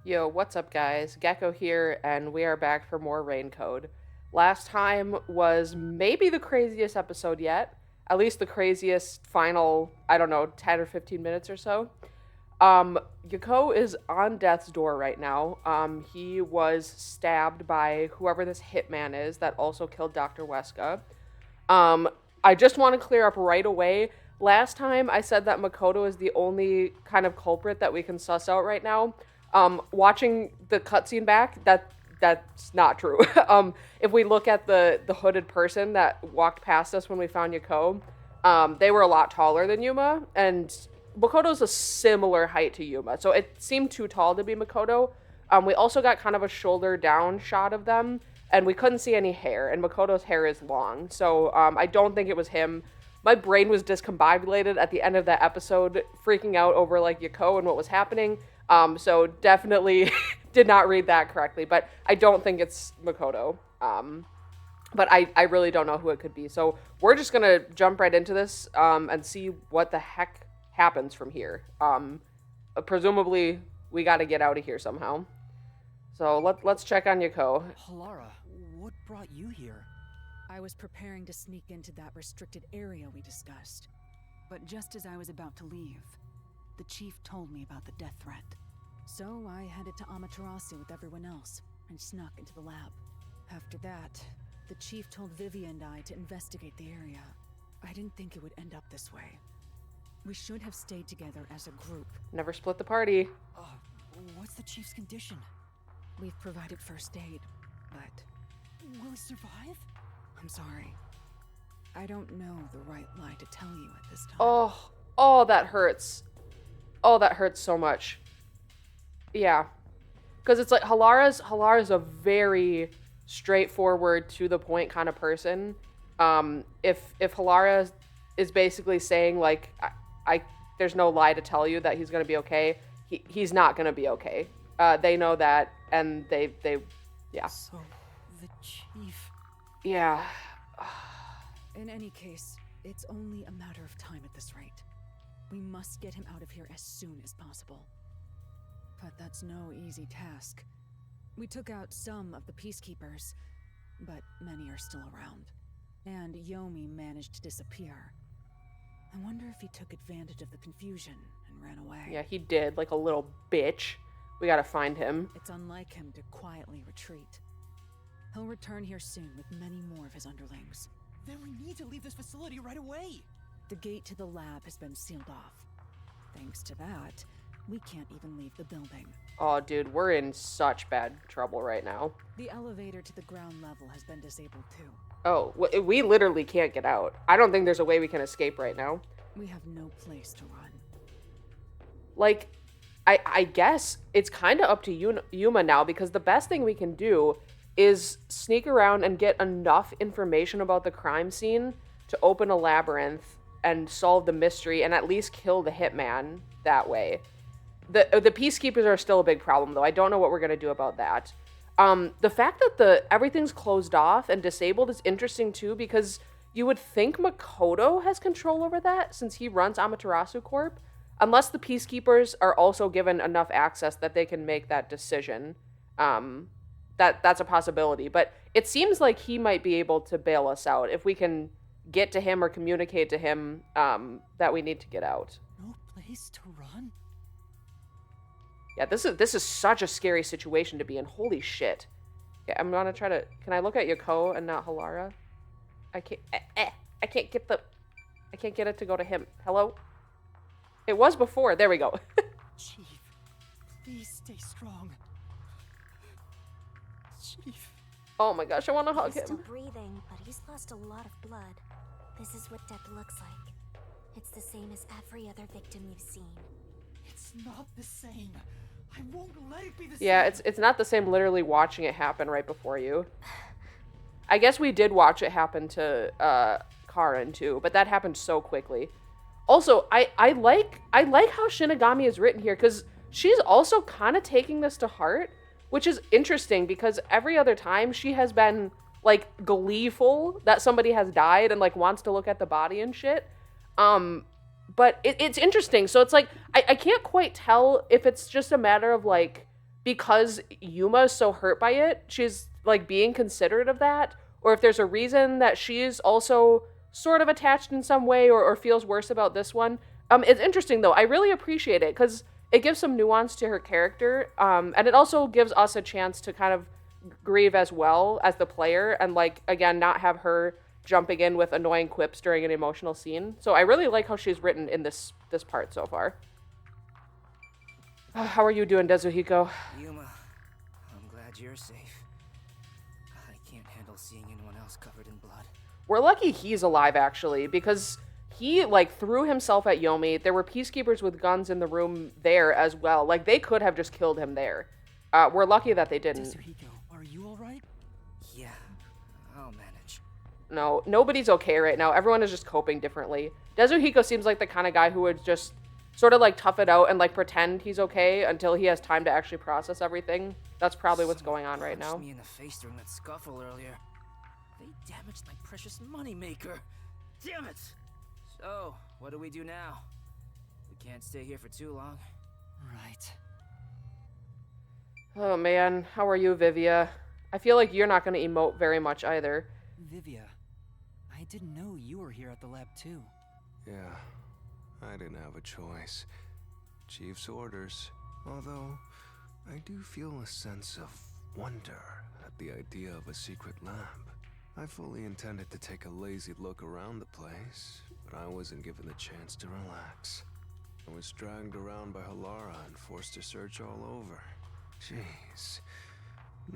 Yo, what's up, guys? Gecko here, and we are back for more Rain Code. Last time was maybe the craziest episode yet, at least the craziest final, I don't know, 10 or 15 minutes or so. Yakou is on death's door right now. He was stabbed by whoever this hitman is that also killed Dr. Weska. Um, I just want to clear up right away. Last time I said that Makoto is the only kind of culprit that we can suss out right now. Watching the cutscene back, that's not true. If we look at the hooded person that walked past us when we found Yakou, they were a lot taller than Yuma, and Makoto's a similar height to Yuma, so it seemed too tall to be Makoto. We also got kind of a shoulder down shot of them, and we couldn't see any hair, and Makoto's hair is long, so I don't think it was him. My brain was discombobulated at the end of that episode, freaking out over like Yakou and what was happening. So definitely did not read that correctly, but I don't think it's Makoto. But I really don't know who it could be. So we're just gonna jump right into this and see what the heck happens from here. Presumably we got to get out of here somehow. So let's check on Yakou. Halara, what brought you here? I was preparing to sneak into that restricted area we discussed. But just as I was about to leave, the chief told me about the death threat. So I headed to Amaterasu with everyone else and snuck into the lab. After that, the chief told Vivia and I to investigate the area. I didn't think it would end up this way. We should have stayed together as a group. Never split the party. What's the chief's condition? We've provided first aid, but Will he survive? I'm sorry. I don't know the right lie to tell you at this time. Oh, that hurts. Oh, that hurts so much. Yeah. Because it's like Halara's a very straightforward, to the point kind of person. If Halara is basically saying like I there's no lie to tell you that he's gonna be okay, he's not gonna be okay. They know that, and they yeah. So the chief. Yeah. In any case, it's only a matter of time at this rate. We must get him out of here as soon as possible. But that's no easy task. We took out some of the peacekeepers, but many are still around. And Yomi managed to disappear. I wonder if he took advantage of the confusion and ran away. Yeah, he did, like a little bitch. We gotta find him. It's unlike him to quietly retreat. He'll return here soon with many more of his underlings. Then we need to leave this facility right away. The gate to the lab has been sealed off. Thanks to that, we can't even leave the building. Oh, dude, we're in such bad trouble right now. The elevator to the ground level has been disabled too. Oh, we literally can't get out. I don't think there's a way we can escape right now. We have no place to run. Like, I guess it's kind of up to Yuma now, because the best thing we can do is sneak around and get enough information about the crime scene to open a labyrinth and solve the mystery and at least kill the hitman that way. The peacekeepers are still a big problem, though. I don't know what we're going to do about that. The fact that everything's closed off and disabled is interesting, too, because you would think Makoto has control over that since he runs Amaterasu Corp. Unless the peacekeepers are also given enough access that they can make that decision. That's a possibility. But it seems like he might be able to bail us out if we can get to him or communicate to him that we need to get out. No place to run? Yeah, this is such a scary situation to be in. Holy shit. Yeah, I'm gonna try to... Can I look at Yakou and not Halara? I can't... I can't get the... I can't get it to go to him. Hello? It was before. There we go. Chief, please stay strong. Chief. Oh my gosh, I want to hug He's still him. breathing, but he's lost a lot of blood. This is what death looks like. It's the same as every other victim you've seen. It's not the same. I won't let it be the same. Yeah, it's not the same literally watching it happen right before you. I guess we did watch it happen to Karin too, but that happened so quickly. Also, I like how Shinigami is written here, because she's also kind of taking this to heart, which is interesting because every other time she has been like gleeful that somebody has died and like wants to look at the body and shit. But it's interesting. So it's like, I can't quite tell if it's just a matter of like because Yuma is so hurt by it, she's like being considerate of that, or if there's a reason that she's also sort of attached in some way or feels worse about this one. It's interesting though. I really appreciate it because it gives some nuance to her character, and it also gives us a chance to kind of grieve as well as the player, and like again, not have her jumping in with annoying quips during an emotional scene. So I really like how she's written in this part so far. How are you doing, Dezuhiko? Yuma, I'm glad you're safe. I can't handle seeing anyone else covered in blood. We're lucky he's alive, actually, because he, like, threw himself at Yomi. There were peacekeepers with guns in the room there as well. Like, they could have just killed him there. We're lucky that they didn't. Tetsuhiko, are you alright? Yeah, I'll manage. No, nobody's okay right now. Everyone is just coping differently. Dezuhiko seems like the kind of guy who would just sort of, like, tough it out and, like, pretend he's okay until he has time to actually process everything. That's probably what's going on right now. Punched me in the face during that scuffle earlier. They damaged my precious moneymaker. Damn it! So, what do we do now? We can't stay here for too long. Right. Oh, man. How are you, Vivia? I feel like you're not going to emote very much either. Vivia, I didn't know you were here at the lab too. Yeah, I didn't have a choice. Chief's orders. Although, I do feel a sense of wonder at the idea of a secret lab. I fully intended to take a lazy look around the place, but I wasn't given the chance to relax. I was dragged around by Halara and forced to search all over. Jeez,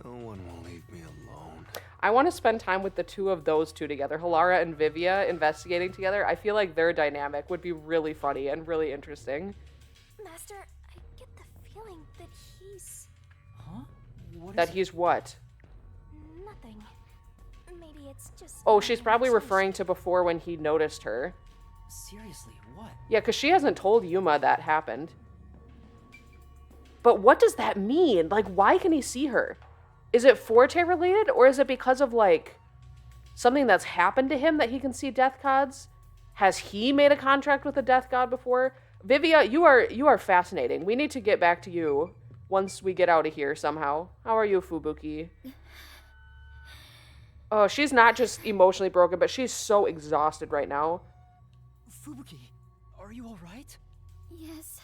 no one will leave me alone. I want to spend time with the two of those two together, Halara and Vivia, investigating together. I feel like their dynamic would be really funny and really interesting. Master, I get the feeling that he's... Huh? What is That it? he's what? nothing. Maybe it's just... Oh, she's probably hallucination. referring to before when he noticed her. Seriously, what? Yeah, because she hasn't told Yuma that happened. But what does that mean? Like, why can he see her? Is it Forte related, or is it because of, like, something that's happened to him that he can see death gods? Has he made a contract with a death god before? Vivia, you are fascinating. We need to get back to you once we get out of here somehow. How are you, Fubuki? Oh, she's not just emotionally broken, but she's so exhausted right now. Fubuki, are you alright? Yes,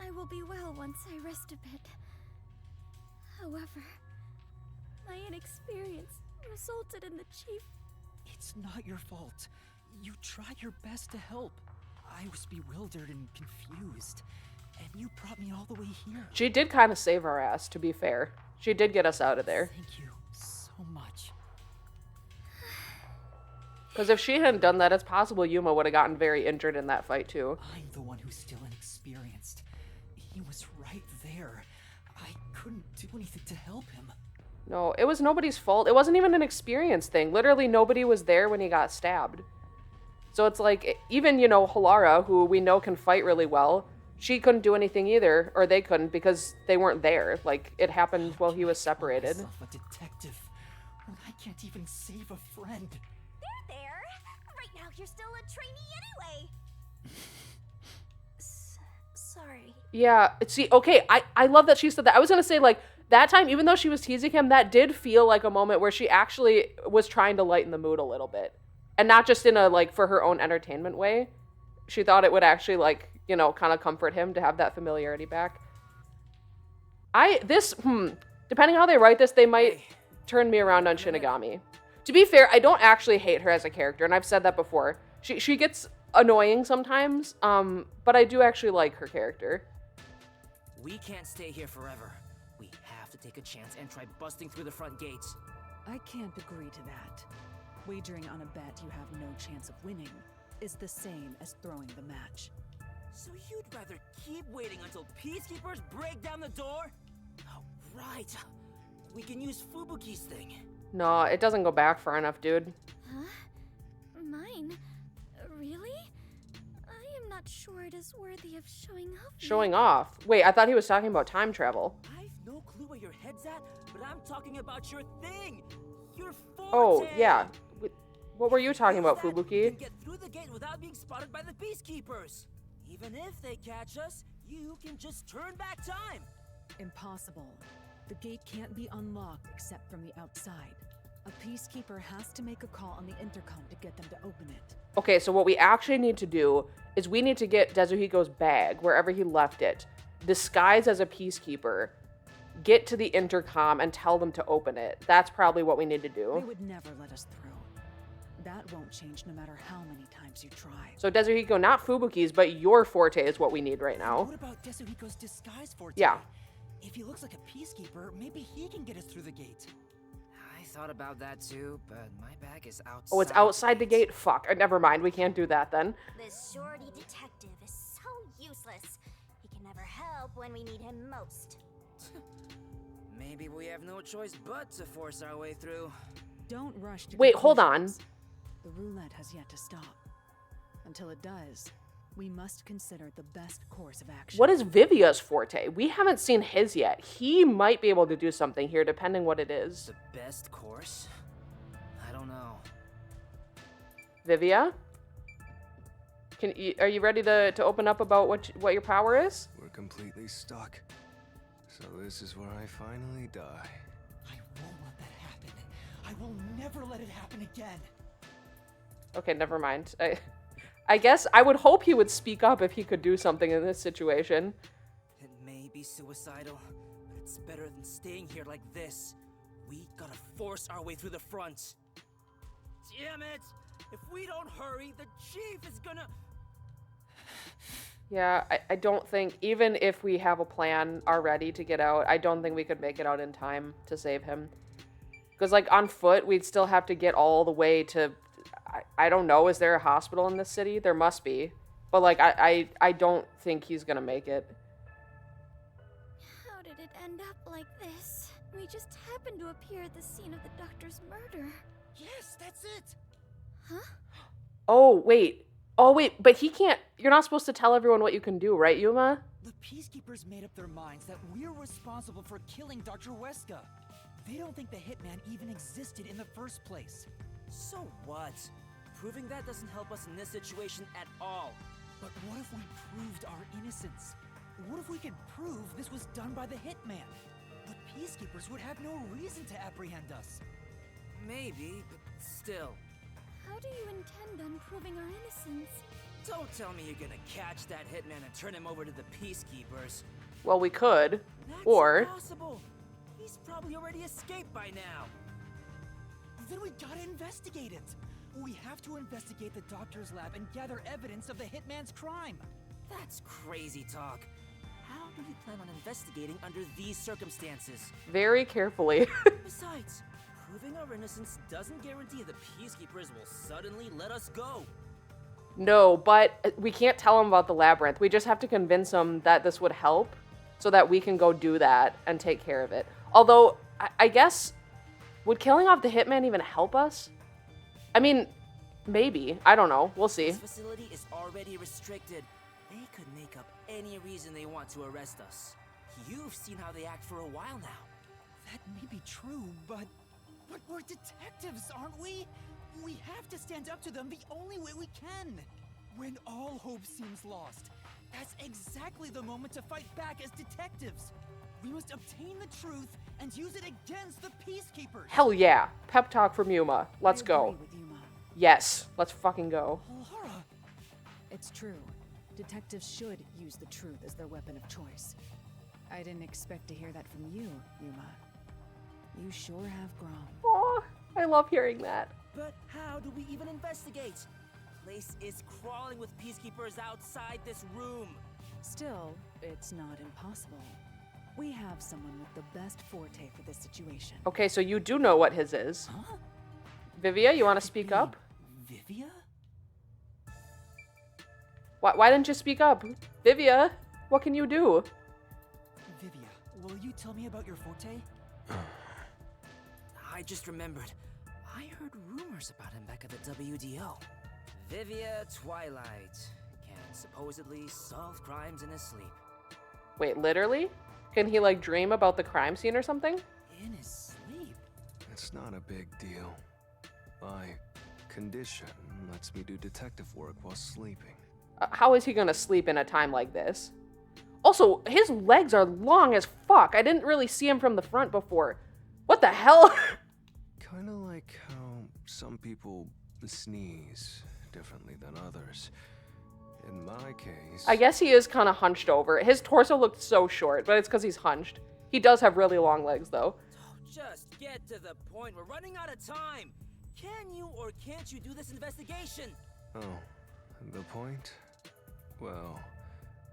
I will be well once I rest a bit. However, my inexperience resulted in the chief... It's not your fault. You tried your best to help. I was bewildered and confused, and you brought me all the way here. She did kind of save our ass, to be fair. She did get us out of there. Thank you so much. Because if she hadn't done that, it's possible Yuma would have gotten very injured in that fight, too. I'm the one who's still inexperienced. He was right there. I couldn't do anything to help him. No, it was nobody's fault. It wasn't even an experience thing. Literally, nobody was there when he got stabbed. So it's like, even, you know, Halara, who we know can fight really well, she couldn't do anything either, or they couldn't, because they weren't there. Like, it happened while he was separated. Call myself a detective when I can't even save a friend. There! Right now you're still a trainee anyway! Sorry. Yeah, see, okay, I love that she said that. I was gonna say, like, that time, even though she was teasing him, that did feel like a moment where she actually was trying to lighten the mood a little bit. And not just in a, like, for her own entertainment way. She thought it would actually, like, you know, kind of comfort him to have that familiarity back. Depending how they write this, they might turn me around on Shinigami. To be fair, I don't actually hate her as a character, and I've said that before. She gets annoying sometimes, but I do actually like her character. We can't stay here forever. We have to take a chance and try busting through the front gates. I can't agree to that. Wagering on a bet you have no chance of winning is the same as throwing the match. So you'd rather keep waiting until peacekeepers break down the door? Oh, right. We can use Fubuki's thing. No, it doesn't go back far enough, dude. Huh? Mine? Really? I am not sure it is worthy of showing off. Showing off. Wait, I thought he was talking about time travel. I've no clue where your head's at, but I'm talking about your thing. Your Forte. Oh, yeah. What were you talking about, Use that, Fubuki? You can get through the gate without being spotted by the peacekeepers. Even if they catch us, you can just turn back time. Impossible. The gate can't be unlocked except from the outside. A peacekeeper has to make a call on the intercom to get them to open it. Okay, so what we actually need to do is we need to get Dezuhiko's bag, wherever he left it, disguise as a peacekeeper, get to the intercom, and tell them to open it. That's probably what we need to They do. would never let us through. That won't change no matter how many times you try. So Dezuhiko, not Fubuki's, but your Forte is what we need right now. What about Desuhiko's disguise Forte? Yeah. If he looks like a peacekeeper, maybe he can get us through the gate. I thought about that too, but my bag is outside. Oh, it's outside the gate? Fuck. Never mind, we can't do that then. This shorty detective is so useless. He can never help when we need him most. Maybe we have no choice but to force our way through. Don't rush to Wait, hold on. conclusions. The roulette has yet to stop. Until it does, we must consider the best course of action. What is Vivia's Forte? We haven't seen his yet. He might be able to do something here, depending what it is. The best course? I don't know. Vivia? Are you ready to open up about what your power is? We're completely stuck. So this is where I finally die. I won't let that happen. I will never let it happen again. Okay, never mind. I guess I would hope he would speak up if he could do something in this situation. It may be suicidal, but it's better than staying here like this. We gotta force our way through the front. Damn it! If we don't hurry, the chief is gonna... Yeah, I don't think, even if we have a plan already to get out, I don't think we could make it out in time to save him. Because, like, on foot, we'd still have to get all the way to... I don't know, is there a hospital in this city? There must be. But, like, I don't think he's gonna make it. How did it end up like this? We just happened to appear at the scene of the doctor's murder. Yes, that's it. Huh? Oh, wait, but he can't... You're not supposed to tell everyone what you can do, right, Yuma? The peacekeepers made up their minds that we're responsible for killing Dr. Weska. They don't think the hitman even existed in the first place. So what? Proving that doesn't help us in this situation at all. But what if we proved our innocence? What if we could prove this was done by the hitman? The peacekeepers would have no reason to apprehend us. Maybe, but still. How do you intend on proving our innocence? Don't tell me you're gonna catch that hitman and turn him over to the peacekeepers. Well, we could. That's Or... impossible. He's probably already escaped by now. Then we gotta investigate it. We have to investigate the doctor's lab and gather evidence of the hitman's crime. That's crazy talk. How do you plan on investigating under these circumstances? Very carefully. Besides, proving our innocence doesn't guarantee the peacekeepers will suddenly let us go. No, but we can't tell him about the labyrinth. We just have to convince him that this would help so that we can go do that and take care of it. Although, I guess, would killing off the hitman even help us? I mean, maybe. I don't know. We'll see. This facility is already restricted. They could make up any reason they want to arrest us. You've seen how they act for a while now. That may be true, but we're detectives, aren't we? We have to stand up to them the only way we can. When all hope seems lost, that's exactly the moment to fight back as detectives. We must obtain the truth and use it against the peacekeepers. Hell yeah. Pep talk from Yuma. Let's I go. agree with Yuma. Yes. Let's fucking go. Laura, It's true. Detectives should use the truth as their weapon of choice. I didn't expect to hear that from you, Yuma. You sure have grown. Aw, I love hearing that. But how do we even investigate? Place is crawling with peacekeepers outside this room. Still, it's not impossible. We have someone with the best forte for this situation. Okay, so you do know what his is. huh? Vivia, you want to speak up? Vivia? Why didn't you speak up? Vivia, what can you do? Vivia, will you tell me about your forte? I just remembered. I heard rumors about him back at the WDO. Vivia Twilight can supposedly solve crimes in his sleep. Wait, literally? Can he, like, dream about the crime scene or something? In his sleep? It's not a big deal. My condition lets me do detective work while sleeping. How is he gonna sleep in a time like this? Also, his legs are long as fuck. I didn't really see him from the front before. What the hell? Kinda like how some people sneeze differently than others. In my case... I guess he is kind of hunched over. His torso looked so short, but it's because he's hunched. He does have really long legs, though. Just get to the point. We're running out of time. Can you or can't you do this investigation? Oh, the point? Well,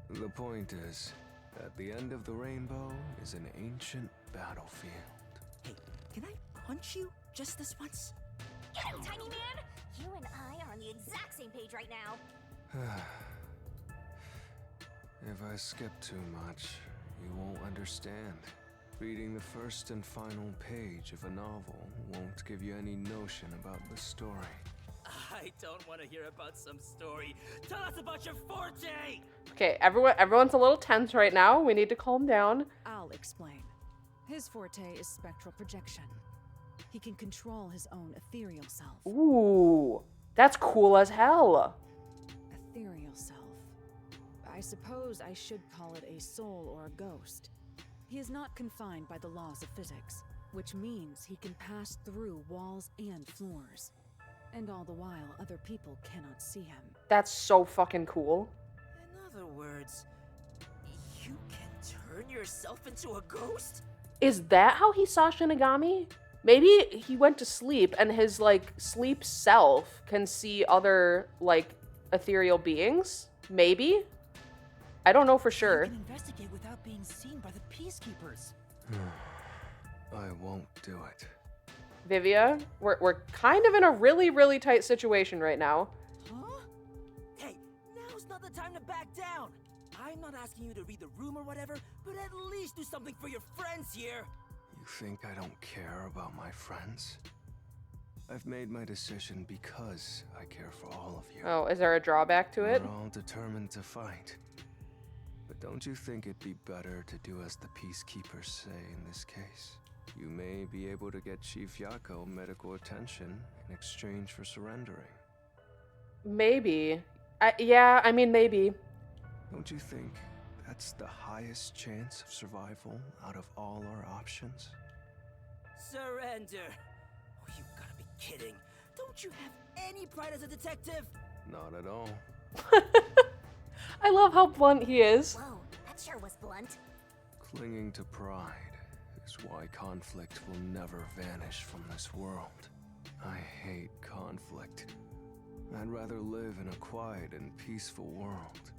the point is, at the end of the rainbow is an ancient battlefield. Hey, can I punch you just this once? Get him, tiny man! You and I are on the exact same page right now. If I skip too much, you won't understand. Reading the first and final page of a novel won't give you any notion about the story. I don't want to hear about some story. Tell us about your Forte! Okay, everyone's a little tense right now. We need to calm down. I'll explain. His forte is spectral projection. He can control his own ethereal self. Ooh, that's cool as hell. Ethereal self. I suppose I should call it a soul or a ghost. He is not confined by the laws of physics, which means he can pass through walls and floors. And all the while, other people cannot see him. That's so fucking cool. In other words, you can turn yourself into a ghost? Is that how he saw Shinigami? Maybe he went to sleep and his, like, sleep self can see other, like, ethereal beings? Maybe? I don't know for sure. You can investigate without being seen by the peacekeepers. I won't do it. Vivia, we're kind of in a really, really tight situation right now. Huh? Hey, now's not the time to back down. I'm not asking you to read the room or whatever, but at least do something for your friends here. You think I don't care about my friends? I've made my decision because I care for all of you. Oh, is there a drawback to it? We're all determined to fight. But don't you think it'd be better to do as the peacekeepers say in this case? You may be able to get Chief Yakou medical attention in exchange for surrendering. Maybe. Yeah, I mean, maybe. Don't you think that's the highest chance of survival out of all our options? Surrender? Oh, you gotta be kidding. Don't you have any pride as a detective? Not at all. I love how blunt he is. Whoa, that sure was blunt. Clinging to pride is why conflict will never vanish from this world. I hate conflict. I'd rather live in a quiet and peaceful world.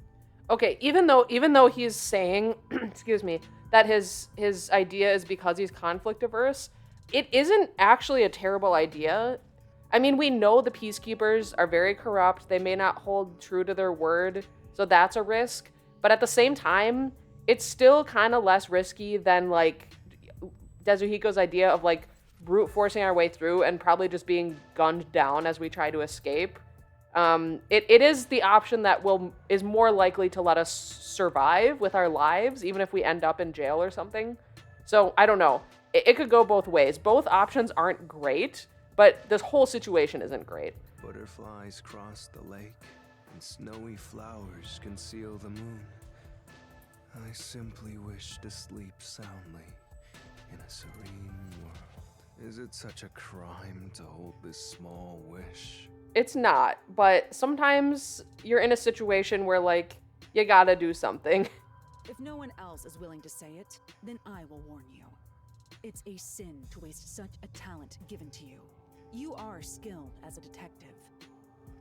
Okay, even though he's saying, excuse me, that his idea is because he's conflict averse, it isn't actually a terrible idea. I mean, we know the peacekeepers are very corrupt. They may not hold true to their word, so that's a risk. But at the same time, it's still kind of less risky than, like, Dezuhiko's idea of, like, brute forcing our way through and probably just being gunned down as we try to escape. It is the option that is more likely to let us survive with our lives, even if we end up in jail or something. So, I don't know. It could go both ways. Both options aren't great, but this whole situation isn't great. Butterflies cross the lake, and snowy flowers conceal the moon. I simply wish to sleep soundly in a serene world. Is it such a crime to hold this small wish? It's not, but sometimes you're in a situation where, like, you gotta do something. If no one else is willing to say it, then I will warn you. It's a sin to waste such a talent given to you. You are skilled as a detective.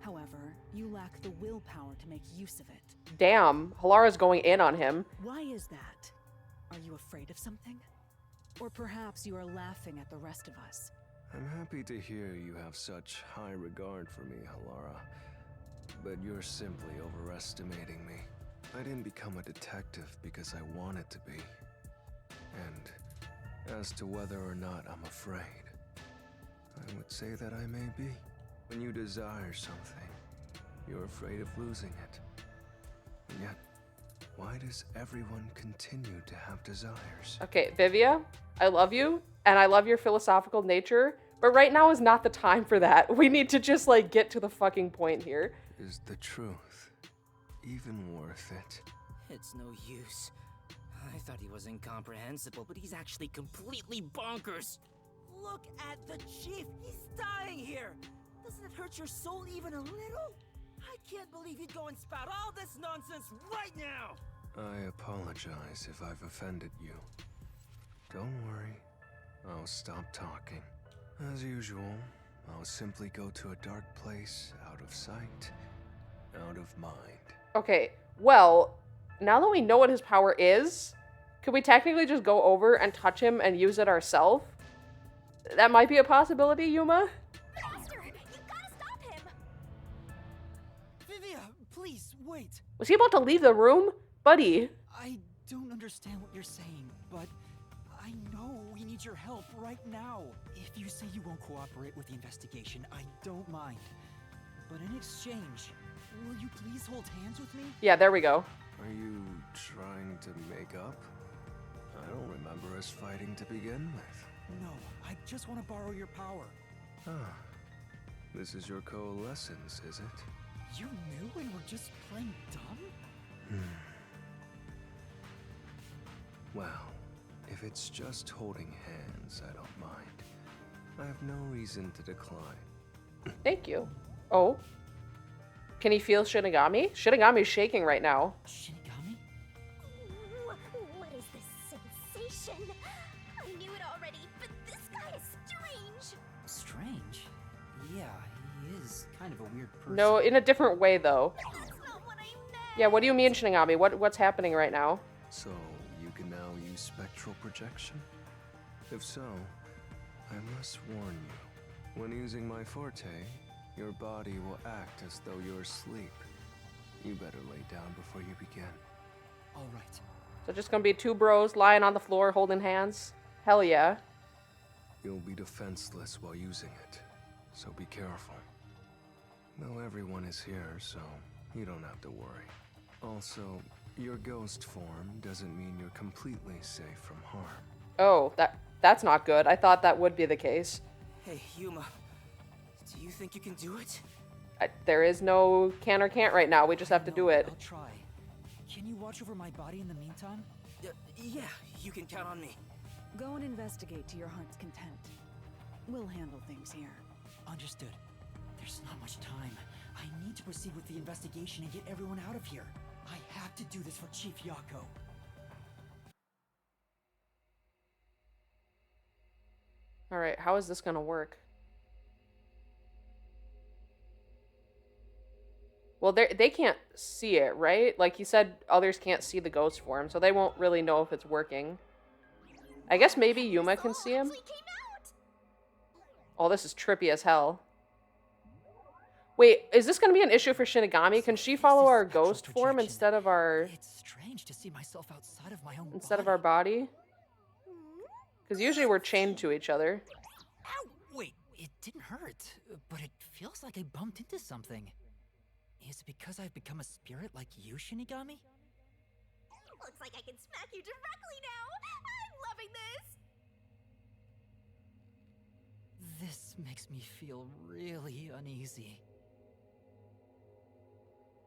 However, you lack the willpower to make use of it. Damn, Halara's going in on him. Why is that? Are you afraid of something? Or perhaps you are laughing at the rest of us. I'm happy to hear you have such high regard for me, Halara. But you're simply overestimating me. I didn't become a detective because I wanted to be. And as to whether or not I'm afraid, I would say that I may be. When you desire something, you're afraid of losing it. And yet, why does everyone continue to have desires? Okay, Vivia, I love you, and I love your philosophical nature, but right now is not the time for that. We need to just, like, get to the fucking point here. Is the truth even worth it? It's no use. I thought he was incomprehensible, but he's actually completely bonkers. Look at the chief! He's dying here! Doesn't it hurt your soul even a little? I can't believe you'd go and spout all this nonsense right now! I apologize if I've offended you. Don't worry, I'll stop talking. As usual, I'll simply go to a dark place, out of sight, out of mind. Okay, well, now that we know what his power is, could we technically just go over and touch him and use it ourselves? That might be a possibility, Yuma? Master, you gotta stop him! Vivia, please, wait. Was he about to leave the room? Buddy. I don't understand what you're saying, but I know we need your help right now. If you say you won't cooperate with the investigation, I don't mind. But in exchange, will you please hold hands with me? Yeah, there we go. Are you trying to make up? I don't remember us fighting to begin with. No, I just want to borrow your power. Ah, this is your coalescence, is it? You knew we were just playing dumb? Well, if it's just holding hands, I don't mind. I have no reason to decline. Thank you. Oh. Can he feel Shinigami? Shinigami's shaking right now. Shinigami? What is this sensation? I knew it already, but this guy is strange. Strange? Yeah, he is kind of a weird person. No, in a different way, though. That's not what I meant. Yeah, what do you mean, Shinigami? What's happening right now? So, you can now use spectral projection? If so, I must warn you. When using my Forte, your body will act as though you're asleep. You better lay down before you begin. All right. So just gonna be two bros lying on the floor holding hands? Hell yeah. You'll be defenseless while using it, so be careful. Though everyone is here, so you don't have to worry. Also, your ghost form doesn't mean you're completely safe from harm. Oh, that's not good. I thought that would be the case. Hey, Yuma. Do you think you can do it? There is no can or can't right now. We just have to do it. I'll try. Can you watch over my body in the meantime? Yeah, you can count on me. Go and investigate to your heart's content. We'll handle things here. Understood. There's not much time. I need to proceed with the investigation and get everyone out of here. I have to do this for Chief Yakou. Alright, how is this gonna work? Well, they can't see it, right? Like, he said others can't see the ghost form, so they won't really know if it's working. I guess maybe Yuma can see him? Oh, this is trippy as hell. Wait, is this gonna be an issue for Shinigami? Can she follow our ghost form instead of our... It's strange to see myself outside of my own instead of our body? Because usually we're chained to each other. Ow! Wait, it didn't hurt, but it feels like I bumped into something. Is it because I've become a spirit like you, Shinigami? Looks like I can smack you directly now. I'm loving this. This makes me feel really uneasy.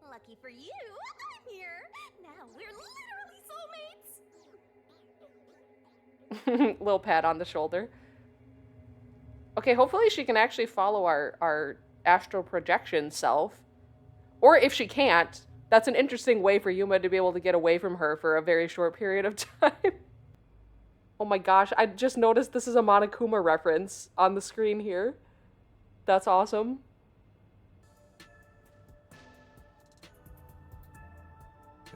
Lucky for you, I'm here. Now we're literally soulmates. Little pat on the shoulder. Okay, hopefully she can actually follow our astral projection self. Or if she can't, that's an interesting way for Yuma to be able to get away from her for a very short period of time. Oh my gosh, I just noticed this is a Monokuma reference on the screen here. That's awesome.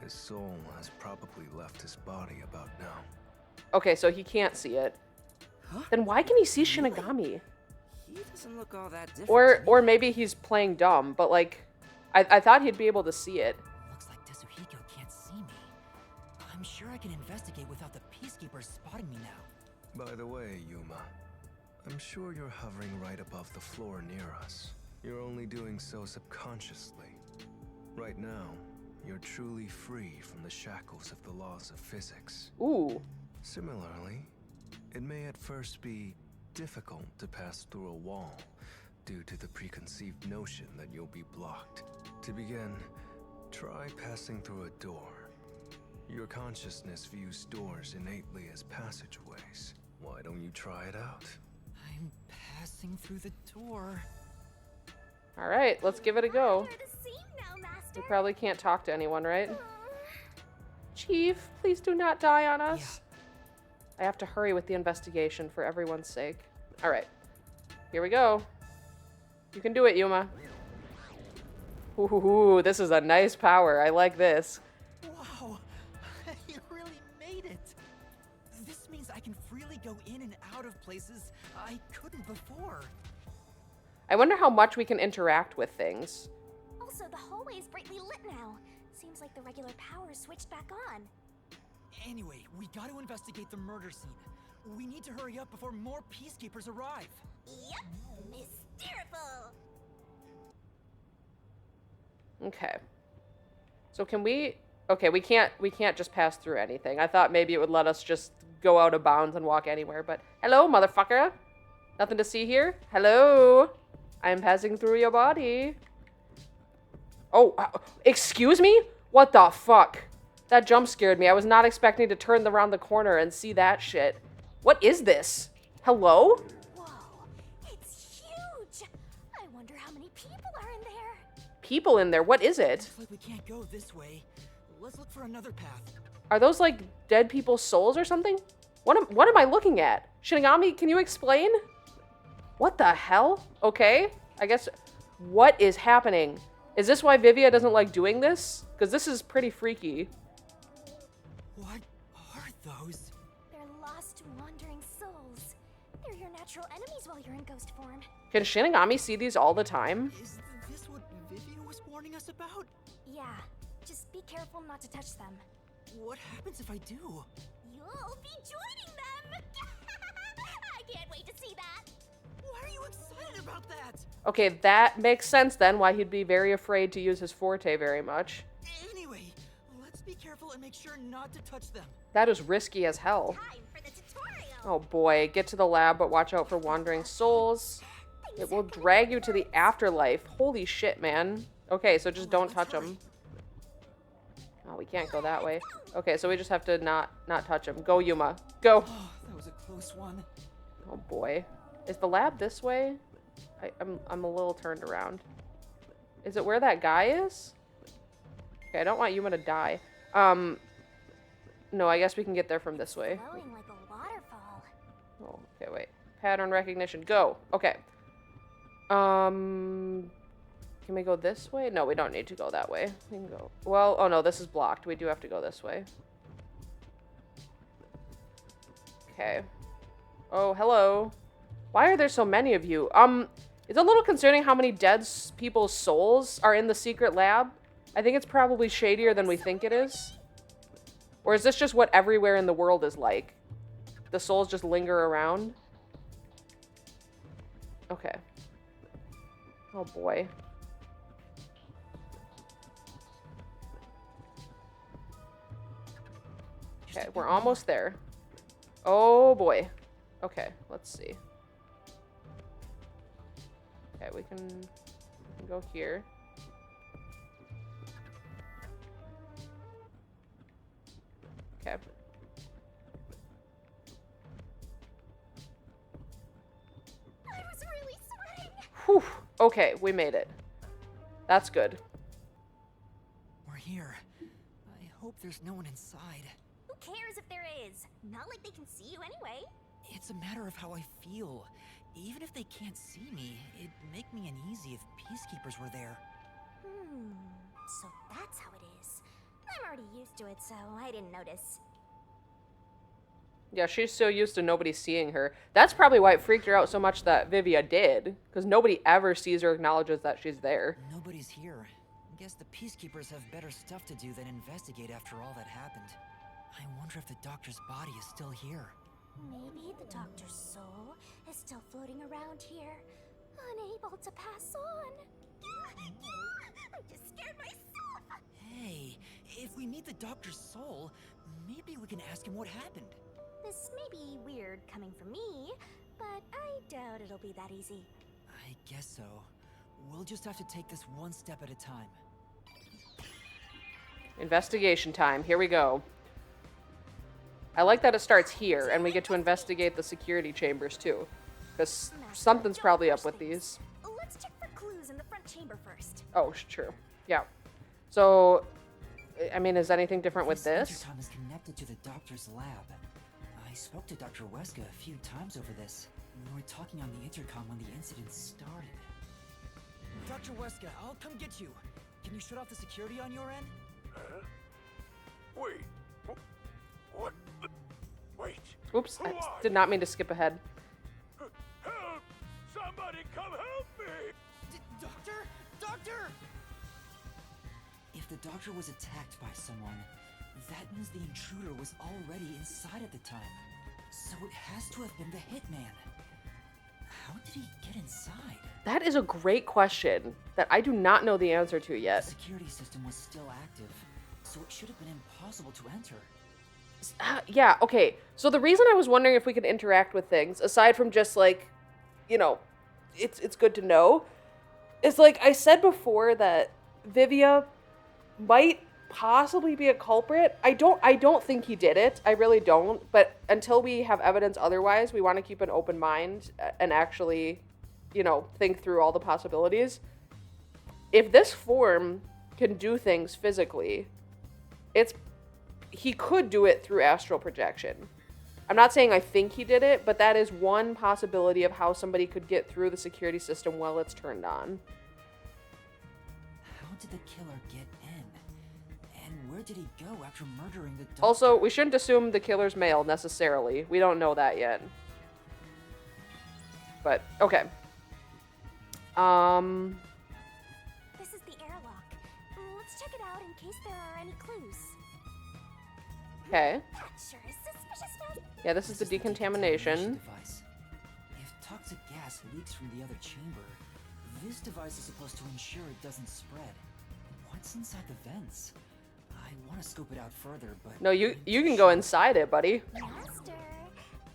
His soul has probably left his body about now. Okay, so he can't see it. Huh? Then why can he see Shinigami? He doesn't look all that different. Or maybe he's playing dumb, but like, I thought he'd be able to see it. Looks like Tetsuhiko can't see me. I'm sure I can investigate without the peacekeepers spotting me now. By the way, Yuma, I'm sure you're hovering right above the floor near us. You're only doing so subconsciously. Right now, you're truly free from the shackles of the laws of physics. Ooh. Similarly, it may at first be difficult to pass through a wall due to the preconceived notion that you'll be blocked. To begin, try passing through a door. Your consciousness views doors innately as passageways. Why don't you try it out? I'm passing through the door. All right, let's give it a go. Under the sea now, Master. We probably can't talk to anyone, right? Chief, please do not die on us. I have to hurry with the investigation for everyone's sake. All right, here we go. You can do it, Yuma. Ooh, this is a nice power. I like this. Wow, you really made it. This means I can freely go in and out of places I couldn't before. I wonder how much we can interact with things. Also, the hallway is brightly lit now. Seems like the regular power is switched back on. Anyway, we got to investigate the murder scene. We need to hurry up before more peacekeepers arrive. Yep, mysteriful. Okay. So can we... Okay, we can't just pass through anything. I thought maybe it would let us just go out of bounds and walk anywhere, but... Hello, motherfucker! Nothing to see here? Hello? I'm passing through your body. Oh, excuse me? What the fuck? That jump scared me. I was not expecting to turn around the corner and see that shit. What is this? Hello? Whoa, it's huge. I wonder how many people are in there. People in there? What is it? Looks like we can't go this way. Let's look for another path. Are those like dead people's souls or something? What am I looking at? Shinigami, can you explain? What the hell? Okay, I guess. What is happening? Is this why Vivia doesn't like doing this? Because this is pretty freaky. What are those? They're lost, wandering souls. They're your natural enemies while you're in ghost form. Can Shinigami see these all the time? Is this what Vivia was warning us about? Yeah, just be careful not to touch them. What happens if I do? You'll be joining them! I can't wait to see that! Why are you excited about that? Okay, that makes sense then why he'd be very afraid to use his Forte very much. Anyway, let's be careful and make sure not to touch them. That is risky as hell. Time for the tutorial! Oh boy, get to the lab, but watch out for wandering souls. It will drag you to the afterlife. Holy shit, man. Okay, so just don't touch them. Oh, we can't go that way. Okay, so we just have to not touch him. Go, Yuma. Go. Oh, that was a close one. Oh boy. Is the lab this way? I'm a little turned around. Is it where that guy is? Okay, I don't want Yuma to die. No, I guess we can get there from this way. Flowing like a waterfall. Oh, okay, wait. Pattern recognition. Go. Okay. Can we go this way? No, we don't need to go that way. We can go... Well, oh no, this is blocked. We do have to go this way. Okay. Oh, hello. Why are there so many of you? It's a little concerning how many dead people's souls are in the secret lab. I think it's probably shadier than we think it is. Or is this just what everywhere in the world is like? The souls just linger around? Okay. Oh boy. Okay, we're almost there. Oh boy. Okay, let's see. Okay, we can go here. Okay. I was really sweating! Whew. Okay, we made it. That's good. We're here. I hope there's no one inside. Who cares if there is? Not like they can see you anyway. It's a matter of how I feel. Even if they can't see me, it'd make me uneasy if peacekeepers were there. So that's how it is. I'm already used to it, so I didn't notice. Yeah, she's so used to nobody seeing her. That's probably why it freaked her out so much that Vivia did. Because nobody ever sees or acknowledges that she's there. Nobody's here. Guess the peacekeepers have better stuff to do than investigate after all that happened. I wonder if the doctor's body is still here. Maybe the doctor's soul is still floating around here, unable to pass on. I just scared myself! Hey, if we meet the doctor's soul, maybe we can ask him what happened. This may be weird coming from me, but I doubt it'll be that easy. I guess so. We'll just have to take this one step at a time. Investigation time. Here we go. I like that it starts here, and we get to investigate the security chambers, too. Because something's probably up with these. Let's check for clues in the front chamber first. Oh, true. Yeah. So, I mean, is anything different with this? intercom is connected to the doctor's lab. I spoke to Dr. Weska a few times over this. We were talking on the intercom when the incident started. Dr. Weska, I'll come get you. Can you shut off the security on your end? Huh? Wait. What? Wait. Oops, I did not mean to skip ahead. Help! Somebody come help me! Doctor? Doctor! If the doctor was attacked by someone, that means the intruder was already inside at the time. So it has to have been the hitman. How did he get inside? That is a great question that I do not know the answer to The yet. security system was still active, so it should have been impossible to enter. Yeah, okay. So the reason I was wondering if we could interact with things, aside from just like, you know, it's good to know, is like I said before that Vivia might possibly be a culprit. I don't think he did it. I really don't. But until we have evidence otherwise, we want to keep an open mind and actually, you know, think through all the possibilities. If this form can do things physically, he could do it through astral projection. I'm not saying I think he did it, but that is one possibility of how somebody could get through the security system while it's turned on. How did the killer get in? And where did he go after murdering the doctor? Also, we shouldn't assume the killer's male necessarily. We don't know that yet. But, okay. This is the airlock. Let's check it out in case there are any clues. Okay. That sure is suspicious fast. Yeah, this is the decontamination. Device. If toxic gas leaks from the other chamber, this device is supposed to ensure it doesn't spread. What's inside the vents? I want to scope it out further, but... No, you can go inside it, buddy. Master,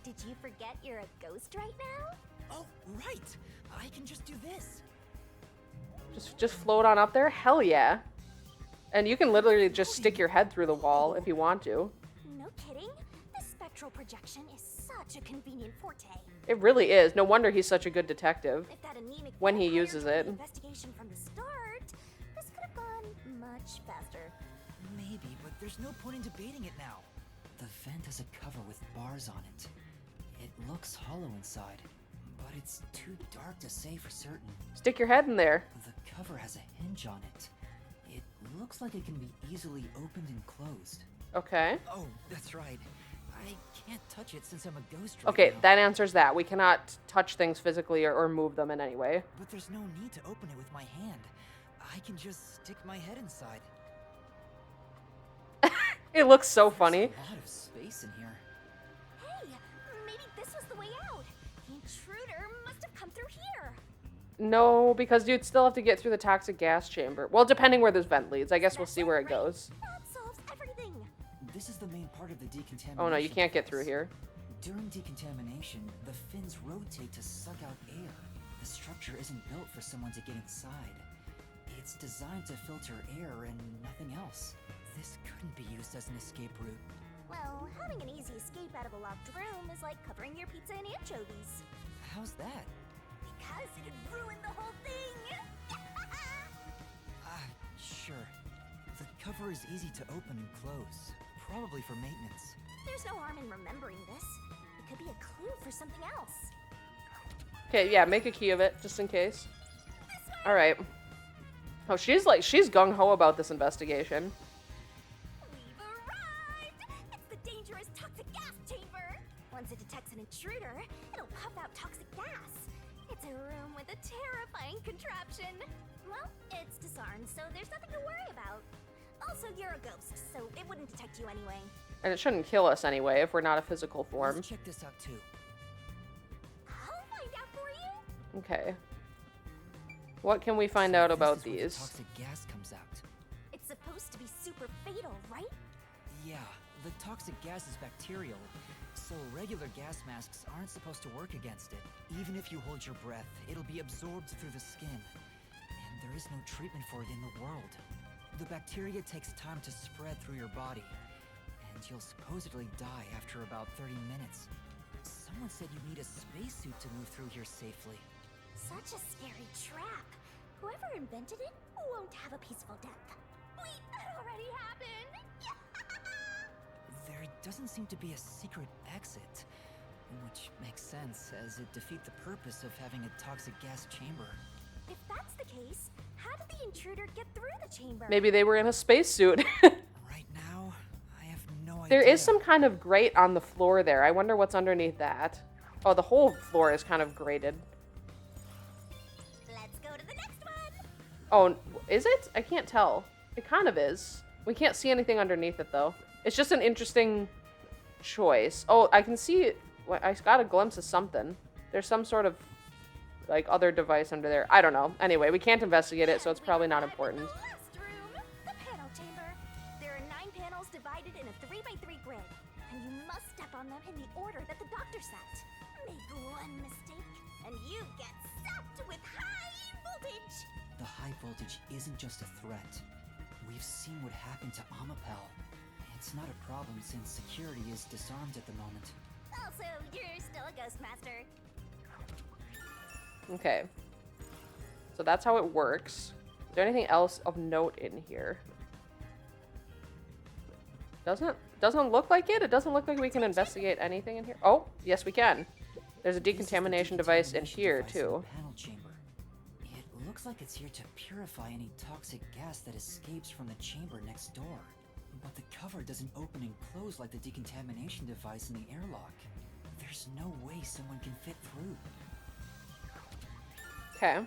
did you forget you're a ghost right now? Oh, right! I can just do this. Just float on up there? Hell yeah. And you can literally just stick your head through the wall if you want to. No kidding. This spectral projection is such a convenient Forte. It really is. No wonder he's such a good detective. If that anemic When he vampire uses took the it. investigation from the start, this could have gone much faster. Maybe, but there's no point in debating it now. The vent has a cover with bars on it. It looks hollow inside, but it's too dark to say for certain. Stick your head in there. The cover has a hinge on it. It looks like it can be easily opened and closed. Okay. Oh, that's right. I can't touch it since I'm a ghost right Okay, now. that answers that. We cannot touch things physically or move them in any way. But there's no need to open it with my hand. I can just stick my head inside. It looks so funny. There's a lot of space in here. Hey, maybe this was the way out. The intruder must have come through here. No, because you'd still have to get through the toxic gas chamber. Well, depending where this vent leads. I guess we'll That's see where it right. goes. That solves everything. This is the main part of the decontamination. Oh no, you can't get through device. here. During decontamination, the fins rotate to suck out air. The structure isn't built for someone to get inside. It's designed to filter air and nothing else. This couldn't be used as an escape route. Well, having an easy escape out of a locked room is like covering your pizza in anchovies. How's that? Because it'd ruin the whole thing. Sure. The cover is easy to open and close. Probably for maintenance. There's no harm in remembering this. It could be a clue for something else. Okay, yeah, make a key of it, just in case. Alright. Oh, she's gung-ho about this investigation. We've arrived! It's the dangerous toxic gas chamber! Once it detects an intruder, it'll puff out toxic gas. It's a room with a terrifying contraption. Well, it's disarmed, so there's nothing to worry about. Also, you're a ghost, so it wouldn't detect you anyway. And it shouldn't kill us anyway if we're not a physical form. Let's check this out too. I'll find out for you. Okay. What can we find out This about is where the these? toxic gas comes out. It's supposed to be super fatal, right? Yeah, the toxic gas is bacterial, so regular gas masks aren't supposed to work against it. Even if you hold your breath, it'll be absorbed through the skin. And there is no treatment for it in the world. The bacteria takes time to spread through your body, and you'll supposedly die after about 30 minutes. Someone said you need a spacesuit to move through here safely. Such a scary trap. Whoever invented it won't have a peaceful death. Wait, that already happened! There doesn't seem to be a secret exit, which makes sense as it defeats the purpose of having a toxic gas chamber. If that's the case, how did the intruder get through the chamber? Maybe they were in a spacesuit. Right now, I have no idea. There is some kind of grate on the floor there. I wonder what's underneath that. Oh, the whole floor is kind of grated. Let's go to the next one! Oh, is it? I can't tell. It kind of is. We can't see anything underneath it, though. It's just an interesting choice. Oh, I can see... I got a glimpse of something. There's some sort of, like, other device under there. I don't know. Anyway, we can't investigate it, so it's probably not important. The last room, the panel chamber. There are 9 panels divided in a 3x3 grid, and you must step on them in the order that the doctor set. Make one mistake, and you get zapped with high voltage. The high voltage isn't just a threat. We've seen what happened to Amapel. It's not a problem since security is disarmed at the moment. Also, you're still a ghost master. Okay. So that's how it works. Is there anything else of note in here? Doesn't look like it. It doesn't look like we can investigate anything in here. Oh, yes we can. There's a decontamination device in here too. Panel chamber. It looks like it's here to purify any toxic gas that escapes from the chamber next door. But the cover doesn't open and close like the decontamination device in the airlock. There's no way someone can fit through. Okay.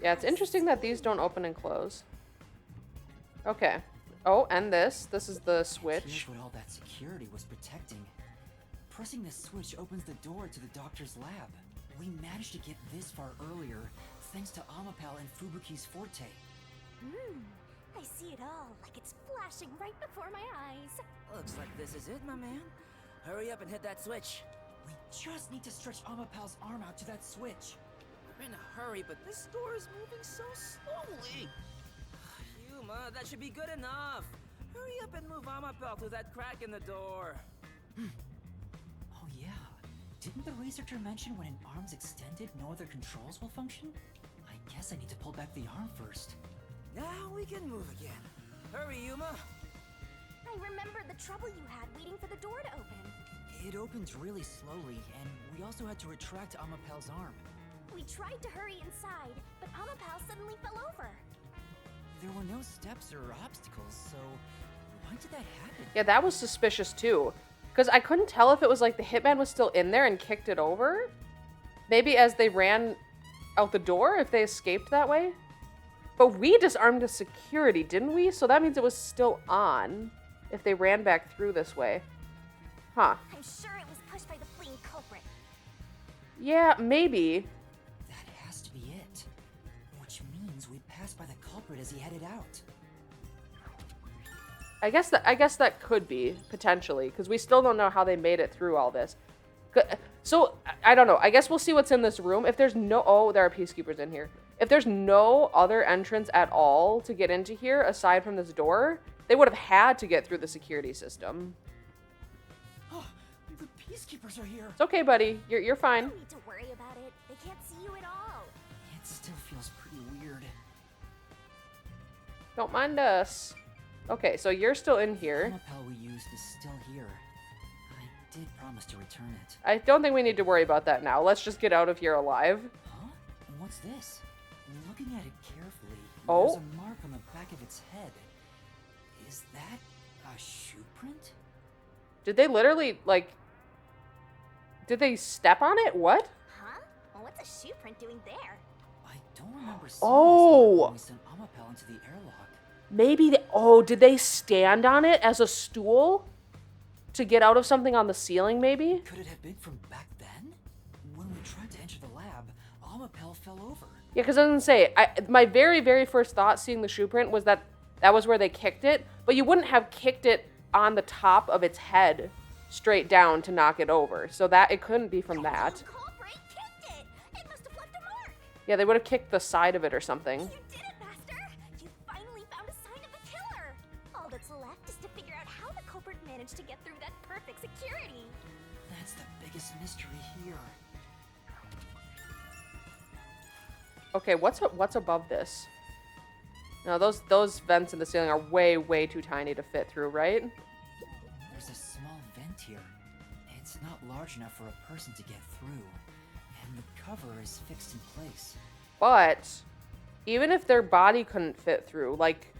Yeah, it's interesting that these don't open and close. Okay. Oh, and this. This is the switch. Here's what all that security was protecting. Pressing this switch opens the door to the doctor's lab. We managed to get this far earlier thanks to Amapel and Fubuki's Forte. I see it all like it's flashing right before my eyes. Looks like this is it, my man. Hurry up and hit that switch. We just need to stretch Amapel's arm out to that switch. We're in a hurry, but this door is moving so slowly. Yuma, that should be good enough. Hurry up and move Amapel through that crack in the door. Oh yeah. Didn't the researcher mention when an arm's extended, no other controls will function? I guess I need to pull back the arm first. Now we can move again. Hurry, Yuma. I remember the trouble you had waiting for the door to open. It opens really slowly, and we also had to retract Amapel's arm. We tried to hurry inside, but Amapel suddenly fell over. There were no steps or obstacles, so why did that happen? Yeah, that was suspicious too. Because I couldn't tell if it was like the hitman was still in there and kicked it over. Maybe as they ran out the door, if they escaped that way. But we disarmed the security, didn't we? So that means it was still on if they ran back through this way. Huh. I'm sure it was pushed by the fleeing culprit. Yeah, maybe. That has to be it. Which means we passed by the culprit as he headed out. I guess that could be, potentially, because we still don't know how they made it through all this. So, I don't know. I guess we'll see what's in this room. If there's no... Oh, there are peacekeepers in here. If there's no other entrance at all to get into here, aside from this door, they would have had to get through the security system. Oh, the peacekeepers are here. It's okay, buddy. You're fine. No need to worry about it. They can't see you at all. It still feels pretty weird. Don't mind us. Okay, so you're still in here. The Amapel we used is still here. I did promise to return it. I don't think we need to worry about that now. Let's just get out of here alive. Huh? What's this? Looking at it carefully, Oh? there's a mark on the back of its head. Is that a shoe print? Did they literally, like... Did they step on it? What? Huh? Well, what's a shoe print doing there? I don't remember seeing Oh! this mark when we sent Amapel into the airlock. Maybe they... Oh, did they stand on it as a stool? To get out of something on the ceiling, maybe? Could it have been from back then? When we tried to enter the lab, Amapel fell over. Yeah, because I was gonna say, my very, very first thought seeing the shoe print was that was where they kicked it, but you wouldn't have kicked it on the top of its head straight down to knock it over. So that it couldn't be from that. The culprit kicked it. It must have left a mark. Yeah, they would have kicked the side of it or something. You did it, Master. You finally managed to get through that perfect security? That's the biggest mystery here. Okay, what's above this? No, those vents in the ceiling are way too tiny to fit through, right? There's a small vent here. It's not large enough for a person to get through, and the cover is fixed in place. But even if their body couldn't fit through, like,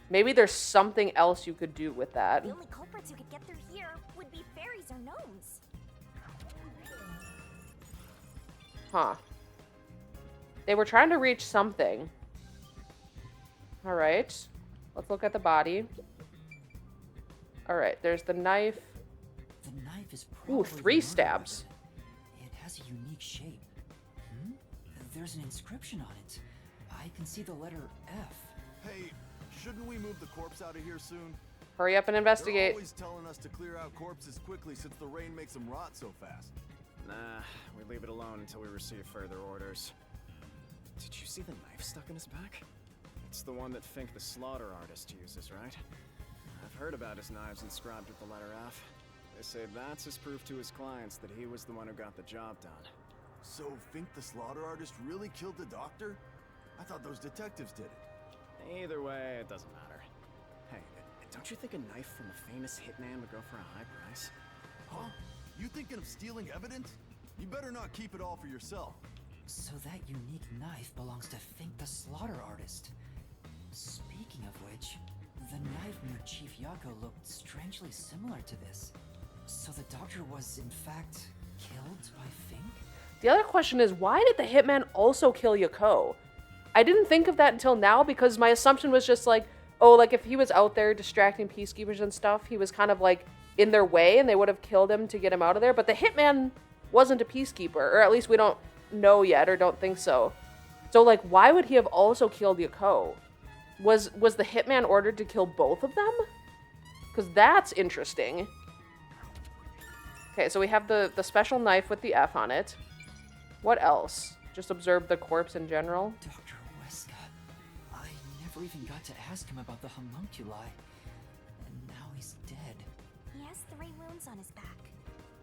maybe there's something else you could do with that. The only culprits who could get through here would be fairies or gnomes. Huh. They were trying to reach something. Alright. Let's look at the body. Alright, there's the knife. The knife is probably Ooh, 3 the murder stabs. weapon. It has a unique shape. There's an inscription on it. I can see the letter F. Hey, shouldn't we move the corpse out of here soon? Hurry up and They're investigate. always telling us to clear out corpses quickly since the rain makes them rot so fast. Nah, we leave it alone until we receive further orders. Did you see the knife stuck in his back? It's the one that Fink the slaughter artist uses, right? I've heard about his knives inscribed with the letter F. They say that's his proof to his clients that he was the one who got the job done. So Fink the slaughter artist really killed the doctor? I thought those detectives did it. Either way, it doesn't matter. Hey, don't you think a knife from a famous hitman would go for a high price? Huh? You thinking of stealing evidence? You better not keep it all for yourself. So that unique knife belongs to Fink the slaughter artist. Speaking of which, the knife near Chief Yakou looked strangely similar to this. So the doctor was, in fact, killed by Fink? The other question is, why did the hitman also kill Yakou? I didn't think of that until now because my assumption was just like, oh, like if he was out there distracting peacekeepers and stuff, he was kind of like in their way and they would have killed him to get him out of there. But the hitman wasn't a peacekeeper, or at least we don't know yet or don't think so. So like, why would he have also killed Yakou? Was the hitman ordered to kill both of them? Because that's interesting. Okay, so we have the special knife with the F on it. What else? Just observe the corpse in general. Dr. Weska. I never even got to ask him about the homunculi. And now he's dead. He has 3 wounds on his back.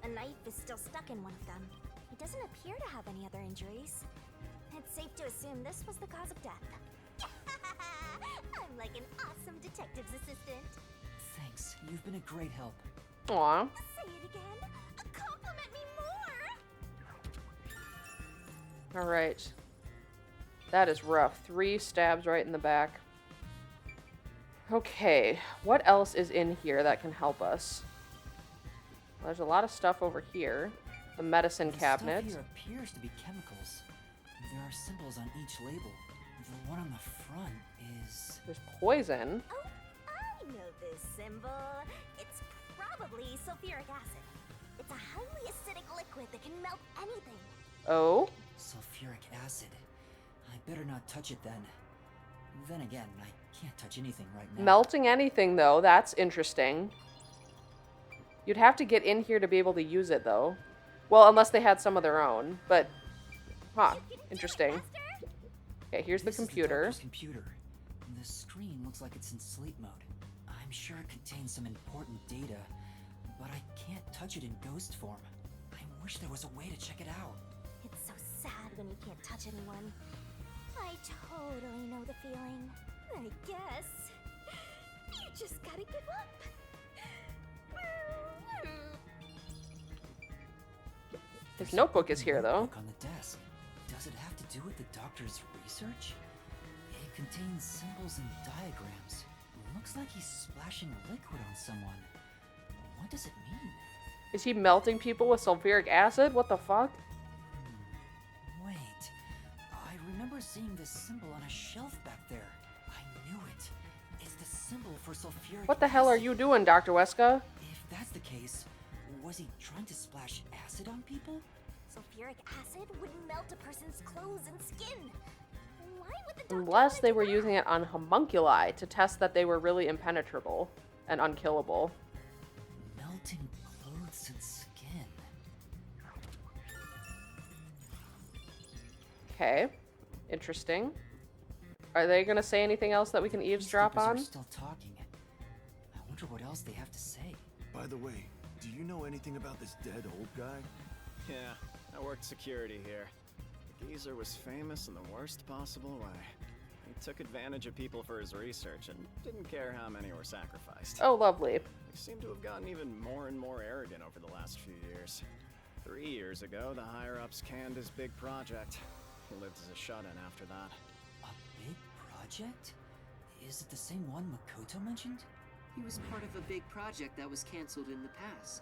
A knife is still stuck in one of them. He doesn't appear to have any other injuries. It's safe to assume this was the cause of death. I'm like an awesome detective's assistant. Thanks. You've been a great help. Aw. Say it again. Compliment me more. Alright. That is rough. 3 stabs right in the back. Okay, what else is in here that can help us? Well, there's a lot of stuff over here. The medicine cabinet. The stuff here appears to be chemicals. There are symbols on each label. The one on the front is... There's poison. Oh, I know this symbol. It's probably sulfuric acid. It's a highly acidic liquid that can melt anything. Oh? Sulfuric acid. I better not touch it then. Then again, I can't touch anything right now. Melting anything, though. That's interesting. You'd have to get in here to be able to use it, though. Well, unless they had some of their own. But, huh. Interesting. Okay, here's the This is computer. doctor's computer. The screen looks like it's in sleep mode. I'm sure it contains some important data, but I can't touch it in ghost form. I wish there was a way to check it out. It's so sad when you can't touch anyone. I totally know the feeling. I guess you just gotta give up. His notebook is a here, though. notebook on the desk. Does it have to do with the doctor's research? It contains symbols and diagrams. Looks like he's splashing liquid on someone. What does it mean? Is he melting people with sulfuric acid? What the fuck? Wait. I remember seeing this symbol on a shelf back there. I knew it. It's the symbol for sulfuric What the hell are acid. you doing, Dr. Weska? If that's the case, was he trying to splash acid on people? Sulfuric acid would melt a person's clothes and skin. Why would the doctor Unless wanna they do were that? using it on homunculi to test that they were really impenetrable and unkillable. Melting clothes and skin. Okay. Interesting. Are they gonna say anything else that we can eavesdrop Peacekeepers on? are still talking. I wonder what else they have to say. By By the way, do you know anything about this dead old guy? Yeah, I worked security here. The geezer was famous in the worst possible way. He took advantage of people for his research and didn't care how many were sacrificed. Oh, lovely. He seemed to have gotten even more and more arrogant over the last few years. 3 years ago, the higher-ups canned his big project. He lived as a shut-in after that. A big project? Is it the same one Makoto mentioned? He was part of a big project that was cancelled in the past.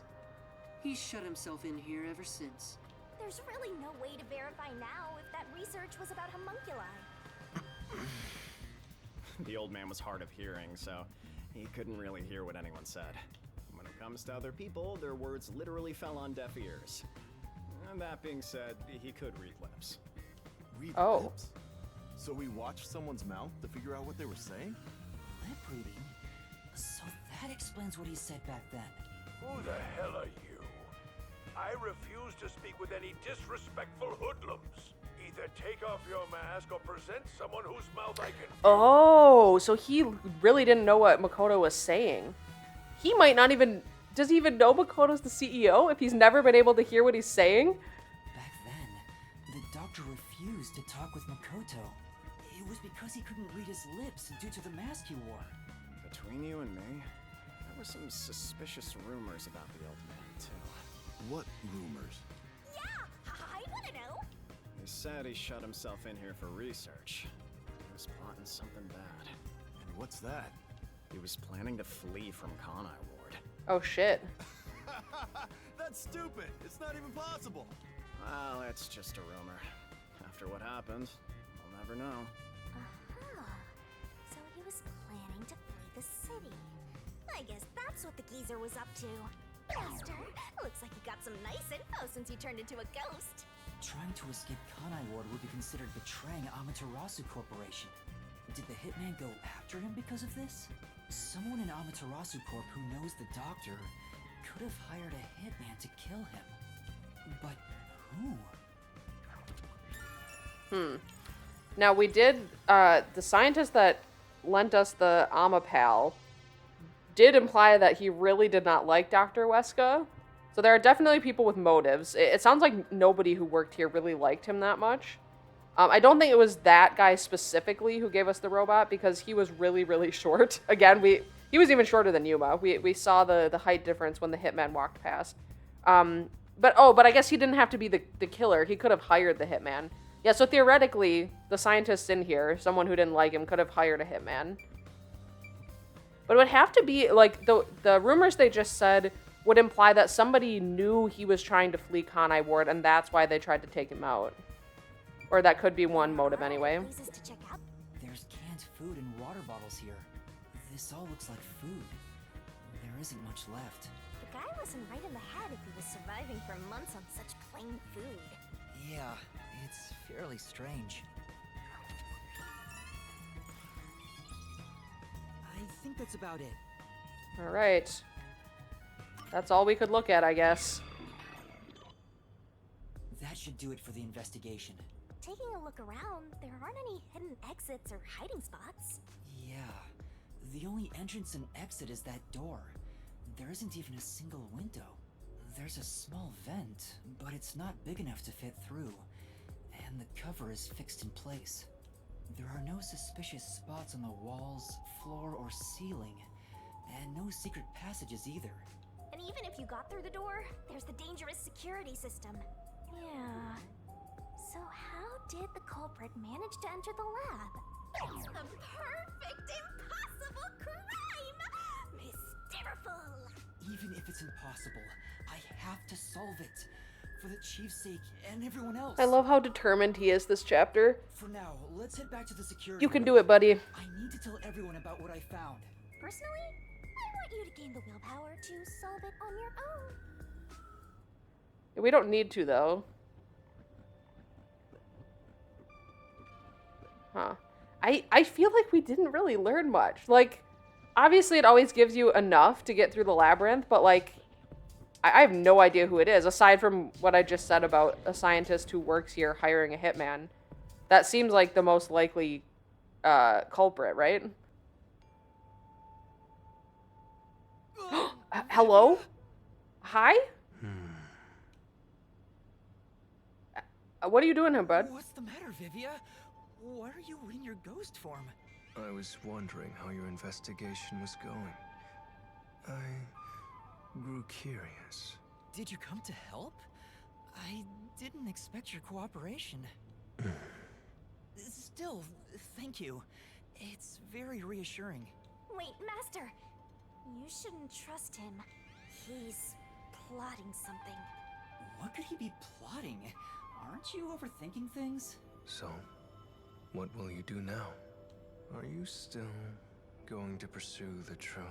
He's shut himself in here ever since. There's really no way to verify now if that research was about homunculi. The old man was hard of hearing, so he couldn't really hear what anyone said. When it comes to other people, their words literally fell on deaf ears. And that being said, he could read lips. Read Oh. lips? So we watched someone's mouth to figure out what they were saying? Lip reading? So that explains what he said back then. Who the hell are you? I refuse to speak with any disrespectful hoodlums. Either take off your mask or present someone whose mouth I can feel. Oh, so he really didn't know what Makoto was saying. He might not even... Does he even know Makoto's the CEO if he's never been able to hear what he's saying? Back then, the doctor refused to talk with Makoto. It was because he couldn't read his lips due to the mask he wore. Between you and me, there were some suspicious rumors about the old man, too. What rumors? Yeah, I want to know. He said he shut himself in here for research. He was plotting something bad. And what's that? He was planning to flee from Kanai Ward. Oh, shit. That's stupid! It's not even possible! Well, it's just a rumor. After what happened, we'll never know. Uh-huh. So he was planning to flee the city. I guess that's what the geezer was up to. Buster, looks like you got some nice info since you turned into a ghost. Trying to escape Kanai Ward would be considered betraying Amaterasu Corporation. Did the hitman go after him because of this? Someone in Amaterasu Corp who knows the doctor could have hired a hitman to kill him. But who? Now, we did... the scientist that lent us the Amapal did imply that he really did not like Dr. Weska. So there are definitely people with motives. It sounds like nobody who worked here really liked him that much. I don't think it was that guy specifically who gave us the robot because he was really, really short. Again, he was even shorter than Yuma. We saw the height difference when the hitman walked past. But I guess he didn't have to be the killer. He could have hired the hitman. Yeah, so theoretically, the scientists in here, someone who didn't like him, could have hired a hitman. But it would have to be, like, the rumors they just said would imply that somebody knew he was trying to flee Kanai Ward, and that's why they tried to take him out. Or that could be one motive anyway. Places to check out. There's canned food and water bottles here. This all looks like food. There isn't much left. The guy wasn't right in the head if he was surviving for months on such plain food. Yeah, it's fairly strange. I think that's about it. All right. That's all we could look at, I guess. That should do it for the investigation. Taking a look around, there aren't any hidden exits or hiding spots. Yeah, the only entrance and exit is that door. There isn't even a single window. There's a small vent, but it's not big enough to fit through, and the cover is fixed in place. There are no suspicious spots on the walls, floor, or ceiling, and no secret passages either. And even if you got through the door, there's the dangerous security system. Yeah. So how did the culprit manage to enter the lab? It's the perfect impossible crime! Mysteriful! Even if it's impossible, I have to solve it. For the chief's sake and everyone else. I love how determined he is this chapter. For now, let's head back to the security You can room. do it, buddy. I need to tell everyone about what I found. Personally, I want you to gain the willpower to solve it on your own. We don't need to, though. Huh. I feel like we didn't really learn much. Like, obviously it always gives you enough to get through the labyrinth, but, like, I have no idea who it is, aside from what I just said about a scientist who works here hiring a hitman. That seems like the most likely culprit, right? Hello? Hi? What are you doing here, bud? What's the matter, Vivia? Why are you in your ghost form? I was wondering how your investigation was going. I grew curious. Did you come to help? I didn't expect your cooperation. Still, thank you. It's very reassuring. Wait, Master. You shouldn't trust him. He's plotting something. What could he be plotting? Aren't you overthinking things? So, what will you do now? Are you still going to pursue the truth?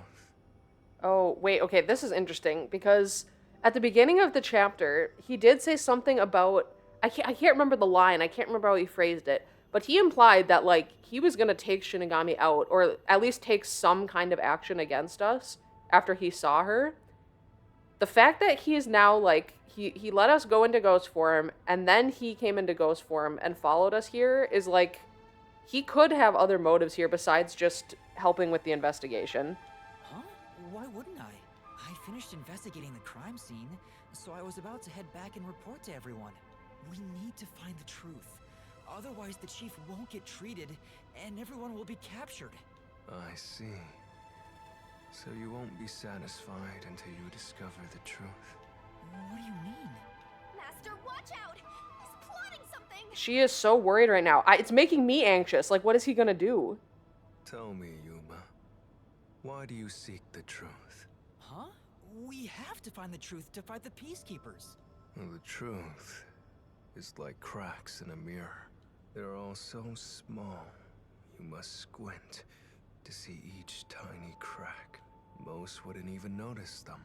Oh, wait, okay, this is interesting because at the beginning of the chapter, he did say something about I can't remember the line, I can't remember how he phrased it, but he implied that like he was gonna take Shinigami out, or at least take some kind of action against us after he saw her. The fact that he is now like he let us go into ghost form and then he came into ghost form and followed us here is like he could have other motives here besides just helping with the investigation. Huh? Why wouldn't I? I finished investigating the crime scene, so I was about to head back and report to everyone. We need to find the truth. Otherwise, the chief won't get treated, and everyone will be captured. I see. So you won't be satisfied until you discover the truth. What do you mean? Master, watch out! He's plotting something! She is so worried right now. It's making me anxious. Like, what is he gonna do? Tell me, Yuma, why do you seek the truth? Huh? We have to find the truth to fight the peacekeepers. Well, the truth is like cracks in a mirror. They're all so small, you must squint to see each tiny crack. Most wouldn't even notice them.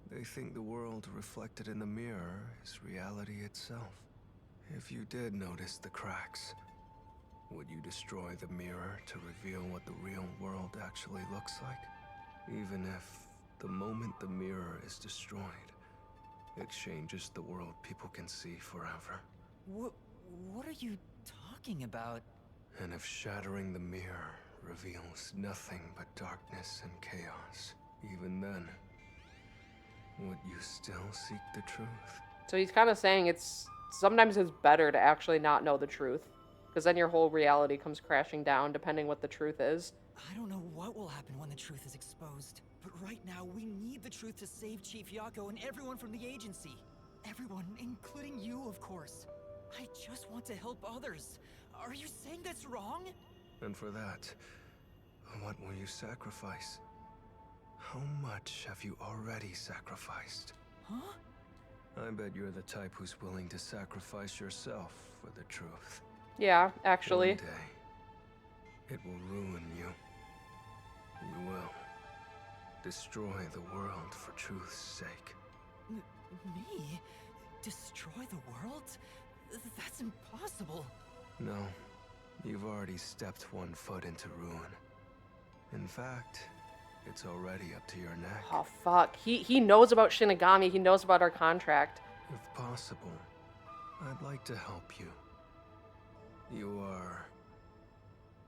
They think the world reflected in the mirror is reality itself. If you did notice the cracks, would you destroy the mirror to reveal what the real world actually looks like? Even if, the moment the mirror is destroyed, it changes the world people can see forever. What are you talking about? And if shattering the mirror reveals nothing but darkness and chaos, even then, would you still seek the truth? So he's kind of saying sometimes it's better to actually not know the truth, because then your whole reality comes crashing down depending what the truth is. I don't know what will happen when the truth is exposed, but right now we need the truth to save Chief Yakou and everyone from the agency. Everyone, including you, of course. I just want to help others. Are you saying that's wrong? And for that, what will you sacrifice? How much have you already sacrificed? Huh? I bet you're the type who's willing to sacrifice yourself for the truth. Yeah, actually. One day, it will ruin you. You will destroy the world for truth's sake. Me? Destroy the world? That's impossible. No, you've already stepped one foot into ruin. In fact, it's already up to your neck. Oh, fuck. He knows about Shinigami. He knows about our contract. If possible, I'd like to help you. You are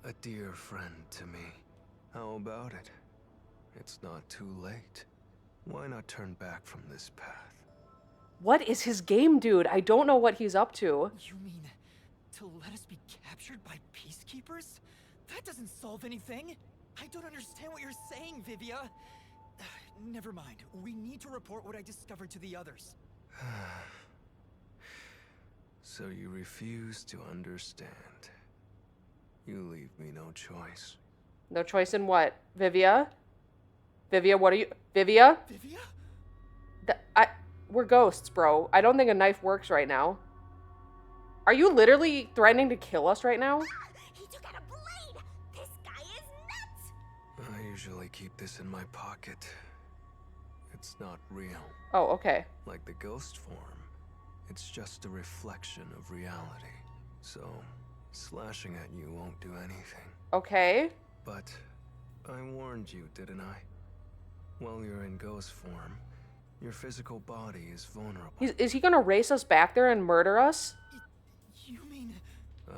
a dear friend to me. How about it? It's not too late. Why not turn back from this path? What is his game, dude? I don't know what he's up to. You mean to let us be captured by peacekeepers? That doesn't solve anything. I don't understand what you're saying, Vivia. Never mind. We need to report what I discovered to the others. So you refuse to understand. You leave me no choice. No choice in what? Vivia? Vivia, what are you... Vivia? Vivia? We're ghosts, bro. I don't think a knife works right now. Are you literally threatening to kill us right now? He took out a blade! This guy is nuts! I usually keep this in my pocket. It's not real. Oh, okay. Like the ghost form, it's just a reflection of reality. So, slashing at you won't do anything. Okay. But I warned you, didn't I? While you're in ghost form, your physical body is vulnerable. Is he gonna race us back there and murder us? You mean...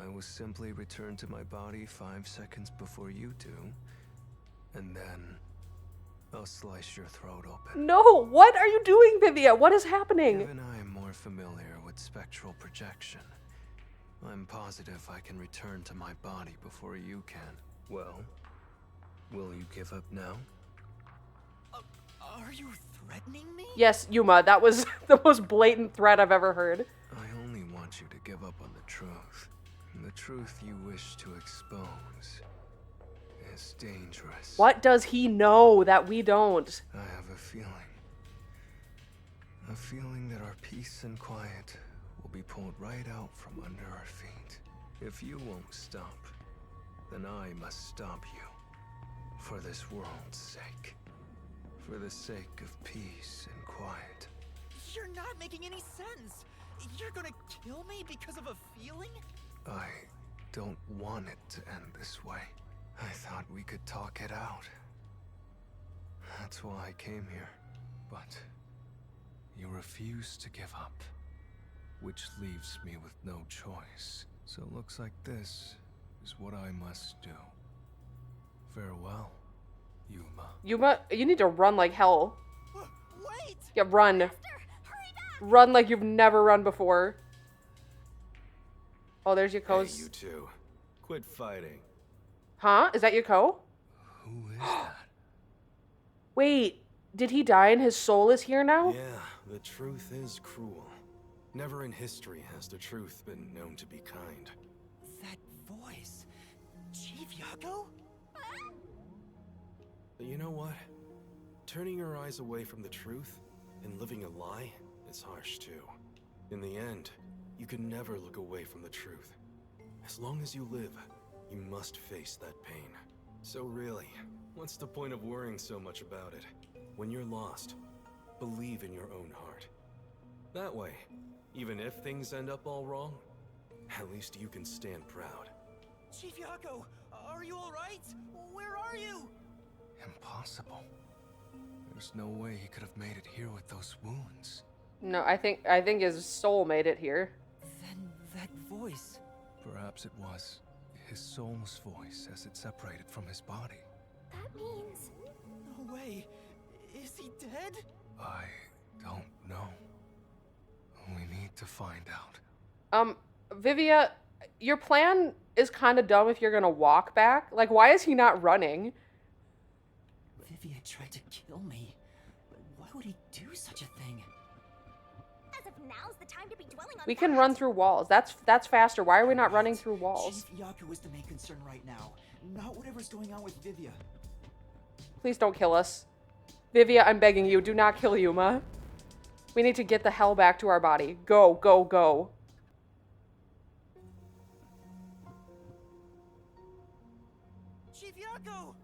I will simply return to my body 5 seconds before you do. And then I'll slice your throat open. No, what are you doing, Vivia? What is happening? Even I am more familiar with spectral projection. I'm positive I can return to my body before you can. Well, will you give up now? Are you threatening me? Yes, Yuma, that was the most blatant threat I've ever heard. I only want you to give up on the truth. The truth you wish to expose is dangerous. What does he know that we don't? I have a feeling. A feeling that our peace and quiet will be pulled right out from under our feet. If you won't stop, then I must stop you. For this world's sake. For the sake of peace and quiet. You're not making any sense. You're gonna kill me because of a feeling? I don't want it to end this way. I thought we could talk it out. That's why I came here. But you refuse to give up. Which leaves me with no choice. So it looks like this is what I must do. Farewell, Yuma. Yuma, you need to run like hell. Wait! Yeah, run. Hurry back! Run like you've never run before. Oh, there's Yakou's. Hey, you two. Quit fighting. Huh? Is that Yakou? Who is that? Wait, did he die and his soul is here now? Yeah, the truth is cruel. Never in history has the truth been known to be kind. That voice. Chief Yakou? But you know what? Turning your eyes away from the truth and living a lie is harsh too. In the end, you can never look away from the truth. As long as you live, you must face that pain. So really, what's the point of worrying so much about it? When you're lost, believe in your own heart. That way, even if things end up all wrong, at least you can stand proud. Chief Yakou, are you alright? Where are you? Impossible. There's no way he could have made it here with those wounds. No, I think his soul made it here. Then that voice. Perhaps it was his soul's voice as it separated from his body. That means... No way. Is he dead? I don't know. We need to find out. Vivia, your plan is kind of dumb if you're gonna walk back. Like, why is he not running? Vivia tried to kill me. But why would he do such a thing? As if now's the time to be dwelling on We that. can run through walls. That's faster. Why are we not running through walls? Chief Yakou is the main concern right now, not whatever's going on with Vivia. Please don't kill us. Vivia, I'm begging you, do not kill Yuma. We need to get the hell back to our body. Go, go, go. Chief Yakou!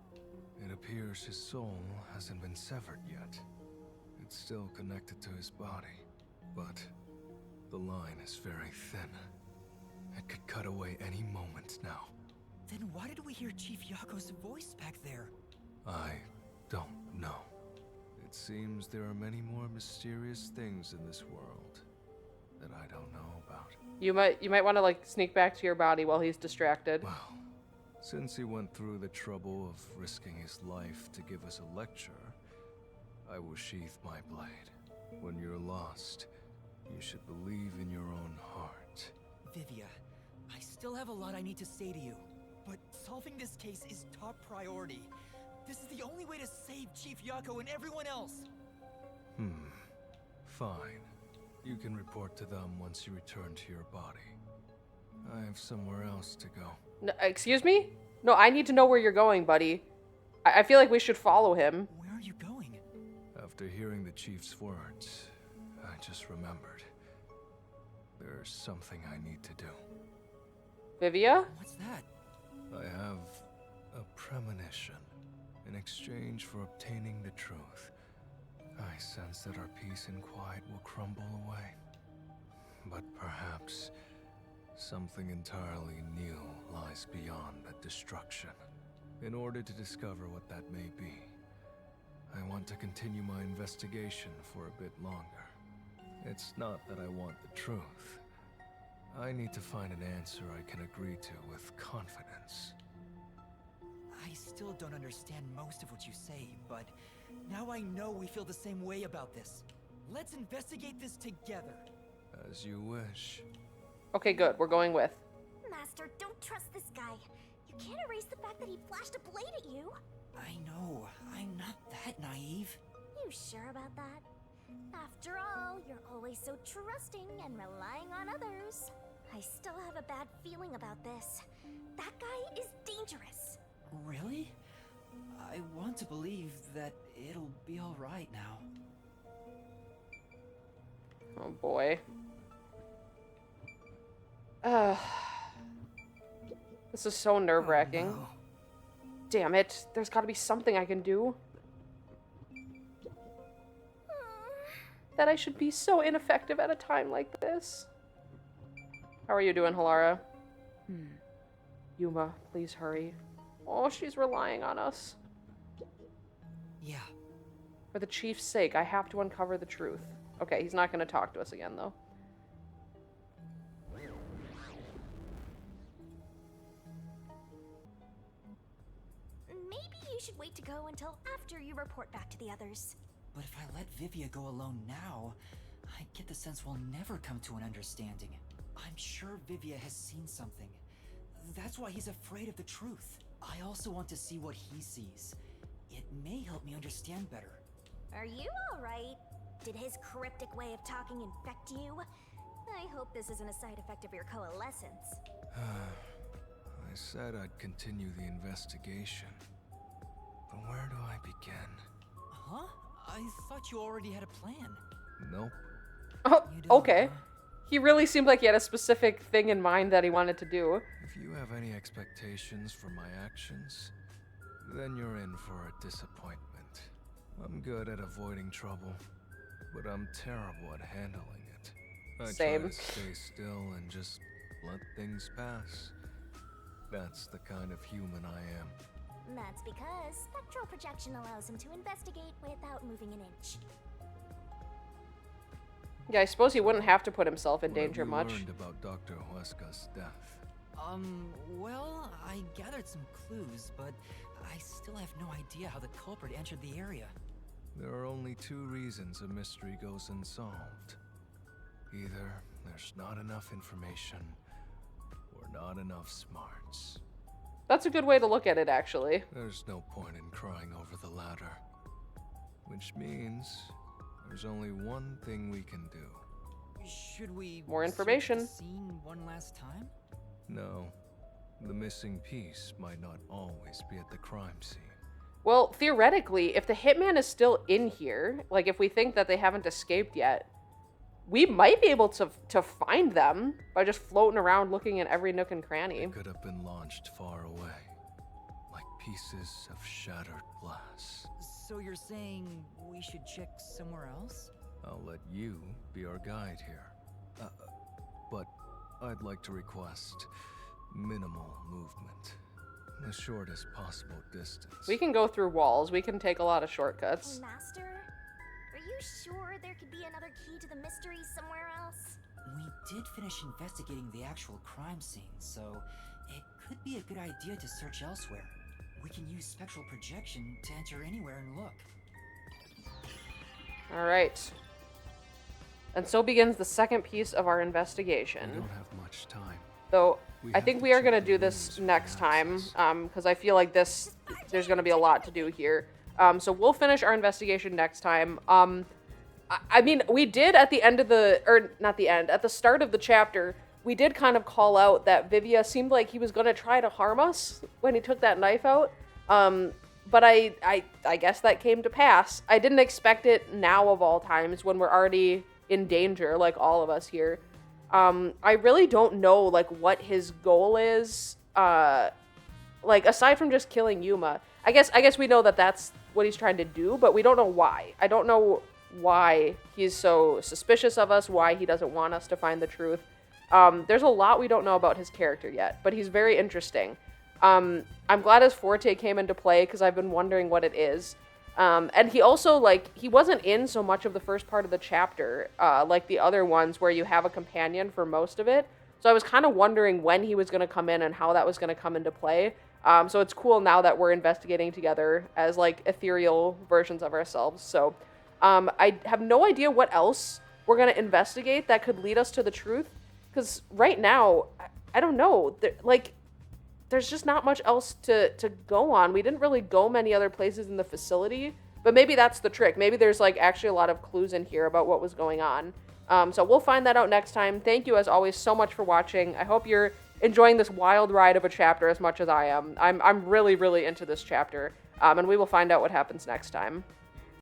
It appears his soul hasn't been severed yet. It's still connected to his body, but the line is very thin. It could cut away any moment now. Then why did we hear Chief Yakou's voice back there? I don't know. It seems there are many more mysterious things in this world that I don't know about. You might want to like sneak back to your body while he's distracted. Well, since he went through the trouble of risking his life to give us a lecture, I will sheath my blade. When you're lost, you should believe in your own heart. Vivia, I still have a lot I need to say to you, but solving this case is top priority. This is the only way to save Chief Yakou and everyone else. Fine. You can report to them once you return to your body. I have somewhere else to go. No, excuse me? No, I need to know where you're going, buddy. I feel like we should follow him. Where are you going? After hearing the chief's words, I just remembered. There's something I need to do. Vivia? What's that? I have a premonition. In exchange for obtaining the truth, I sense that our peace and quiet will crumble away. But perhaps something entirely new lies beyond that destruction. In order to discover what that may be, I want to continue my investigation for a bit longer. It's not that I want the truth. I need to find an answer I can agree to with confidence. I still don't understand most of what you say, but Now I know we feel the same way about this. Let's investigate this together. As you wish. Okay, good. We're going with. Master, don't trust this guy. You can't erase the fact that he flashed a blade at you. I know. I'm not that naive. You sure about that? After all, you're always so trusting and relying on others. I still have a bad feeling about this. That guy is dangerous. Really? I want to believe that it'll be alright now. Oh boy. This is so nerve-wracking. Oh, no. Damn it. There's gotta be something I can do. That I should be so ineffective at a time like this. How are you doing, Halara? Yuma, please hurry. Oh, she's relying on us. Yeah. For the chief's sake, I have to uncover the truth. Okay, he's not going to talk to us again, though. Maybe you should wait to go until after you report back to the others. But if I let Vivia go alone now, I get the sense we'll never come to an understanding. I'm sure Vivia has seen something. That's why he's afraid of the truth. I also want to see what he sees. It may help me understand better. Are you alright? Did his cryptic way of talking infect you? I hope this isn't a side effect of your coalescence. I said I'd continue the investigation. But where do I begin? Huh? I thought you already had a plan. Nope. Oh, You don't, okay. huh? He really seemed like he had a specific thing in mind that he wanted to do. If you have any expectations for my actions, then you're in for a disappointment. I'm good at avoiding trouble, but I'm terrible at handling it. I Same. try to stay still and just let things pass. That's the kind of human I am. That's because spectral projection allows him to investigate without moving an inch. Yeah, I suppose he wouldn't have to put himself in What have danger you much. learned about Dr. Huesca's death? Well, I gathered some clues, but I still have no idea how the culprit entered the area. There are only two reasons a mystery goes unsolved. Either there's not enough information, or not enough smarts. That's a good way to look at it, actually. There's no point in crying over the latter. Which means there's only one thing we can do. Should we More search information. the scene one last time? No, the missing piece might not always be at the crime scene. Well, theoretically, if the hitman is still in here, like if we think that they haven't escaped yet, we might be able to find them by just floating around looking in every nook and cranny. It could have been launched far away, like pieces of shattered glass. So you're saying we should check somewhere else? I'll let you be our guide here. But I'd like to request minimal movement. The shortest possible distance. We can go through walls. We can take a lot of shortcuts. Hey, Master, are you sure there could be another key to the mystery somewhere else? We did finish investigating the actual crime scene, so it could be a good idea to search elsewhere. We can use spectral projection to enter anywhere and look. All right. And so begins the second piece of our We investigation. don't have much time. Though We I have think to we are check going to the do this rooms for next time, access. because I feel like there's going to be a lot to do here. So we'll finish our investigation next time. I mean, we did at the end of at the start of the chapter, we did kind of call out that Vivia seemed like he was going to try to harm us when he took that knife out. But I guess that came to pass. I didn't expect it now of all times when we're already in danger, like all of us here. I really don't know, like, what his goal is, like, aside from just killing Yuma. I guess we know that that's what he's trying to do, but we don't know why. I don't know why he's so suspicious of us, why he doesn't want us to find the truth. There's a lot we don't know about his character yet, but he's very interesting. I'm glad his Forte came into play, because I've been wondering what it is. And he also, like, he wasn't in so much of the first part of the chapter, like the other ones where you have a companion for most of it. So I was kind of wondering when he was going to come in and how that was going to come into play. So it's cool now that we're investigating together as like ethereal versions of ourselves. So I have no idea what else we're going to investigate that could lead us to the truth. Because right now, I don't know. There's just not much else to go on. We didn't really go many other places in the facility. But maybe that's the trick. Maybe there's like actually a lot of clues in here about what was going on. So we'll find that out next time. Thank you as always so much for watching. I hope you're enjoying this wild ride of a chapter as much as I am. I'm really, really into this chapter. And we will find out what happens next time.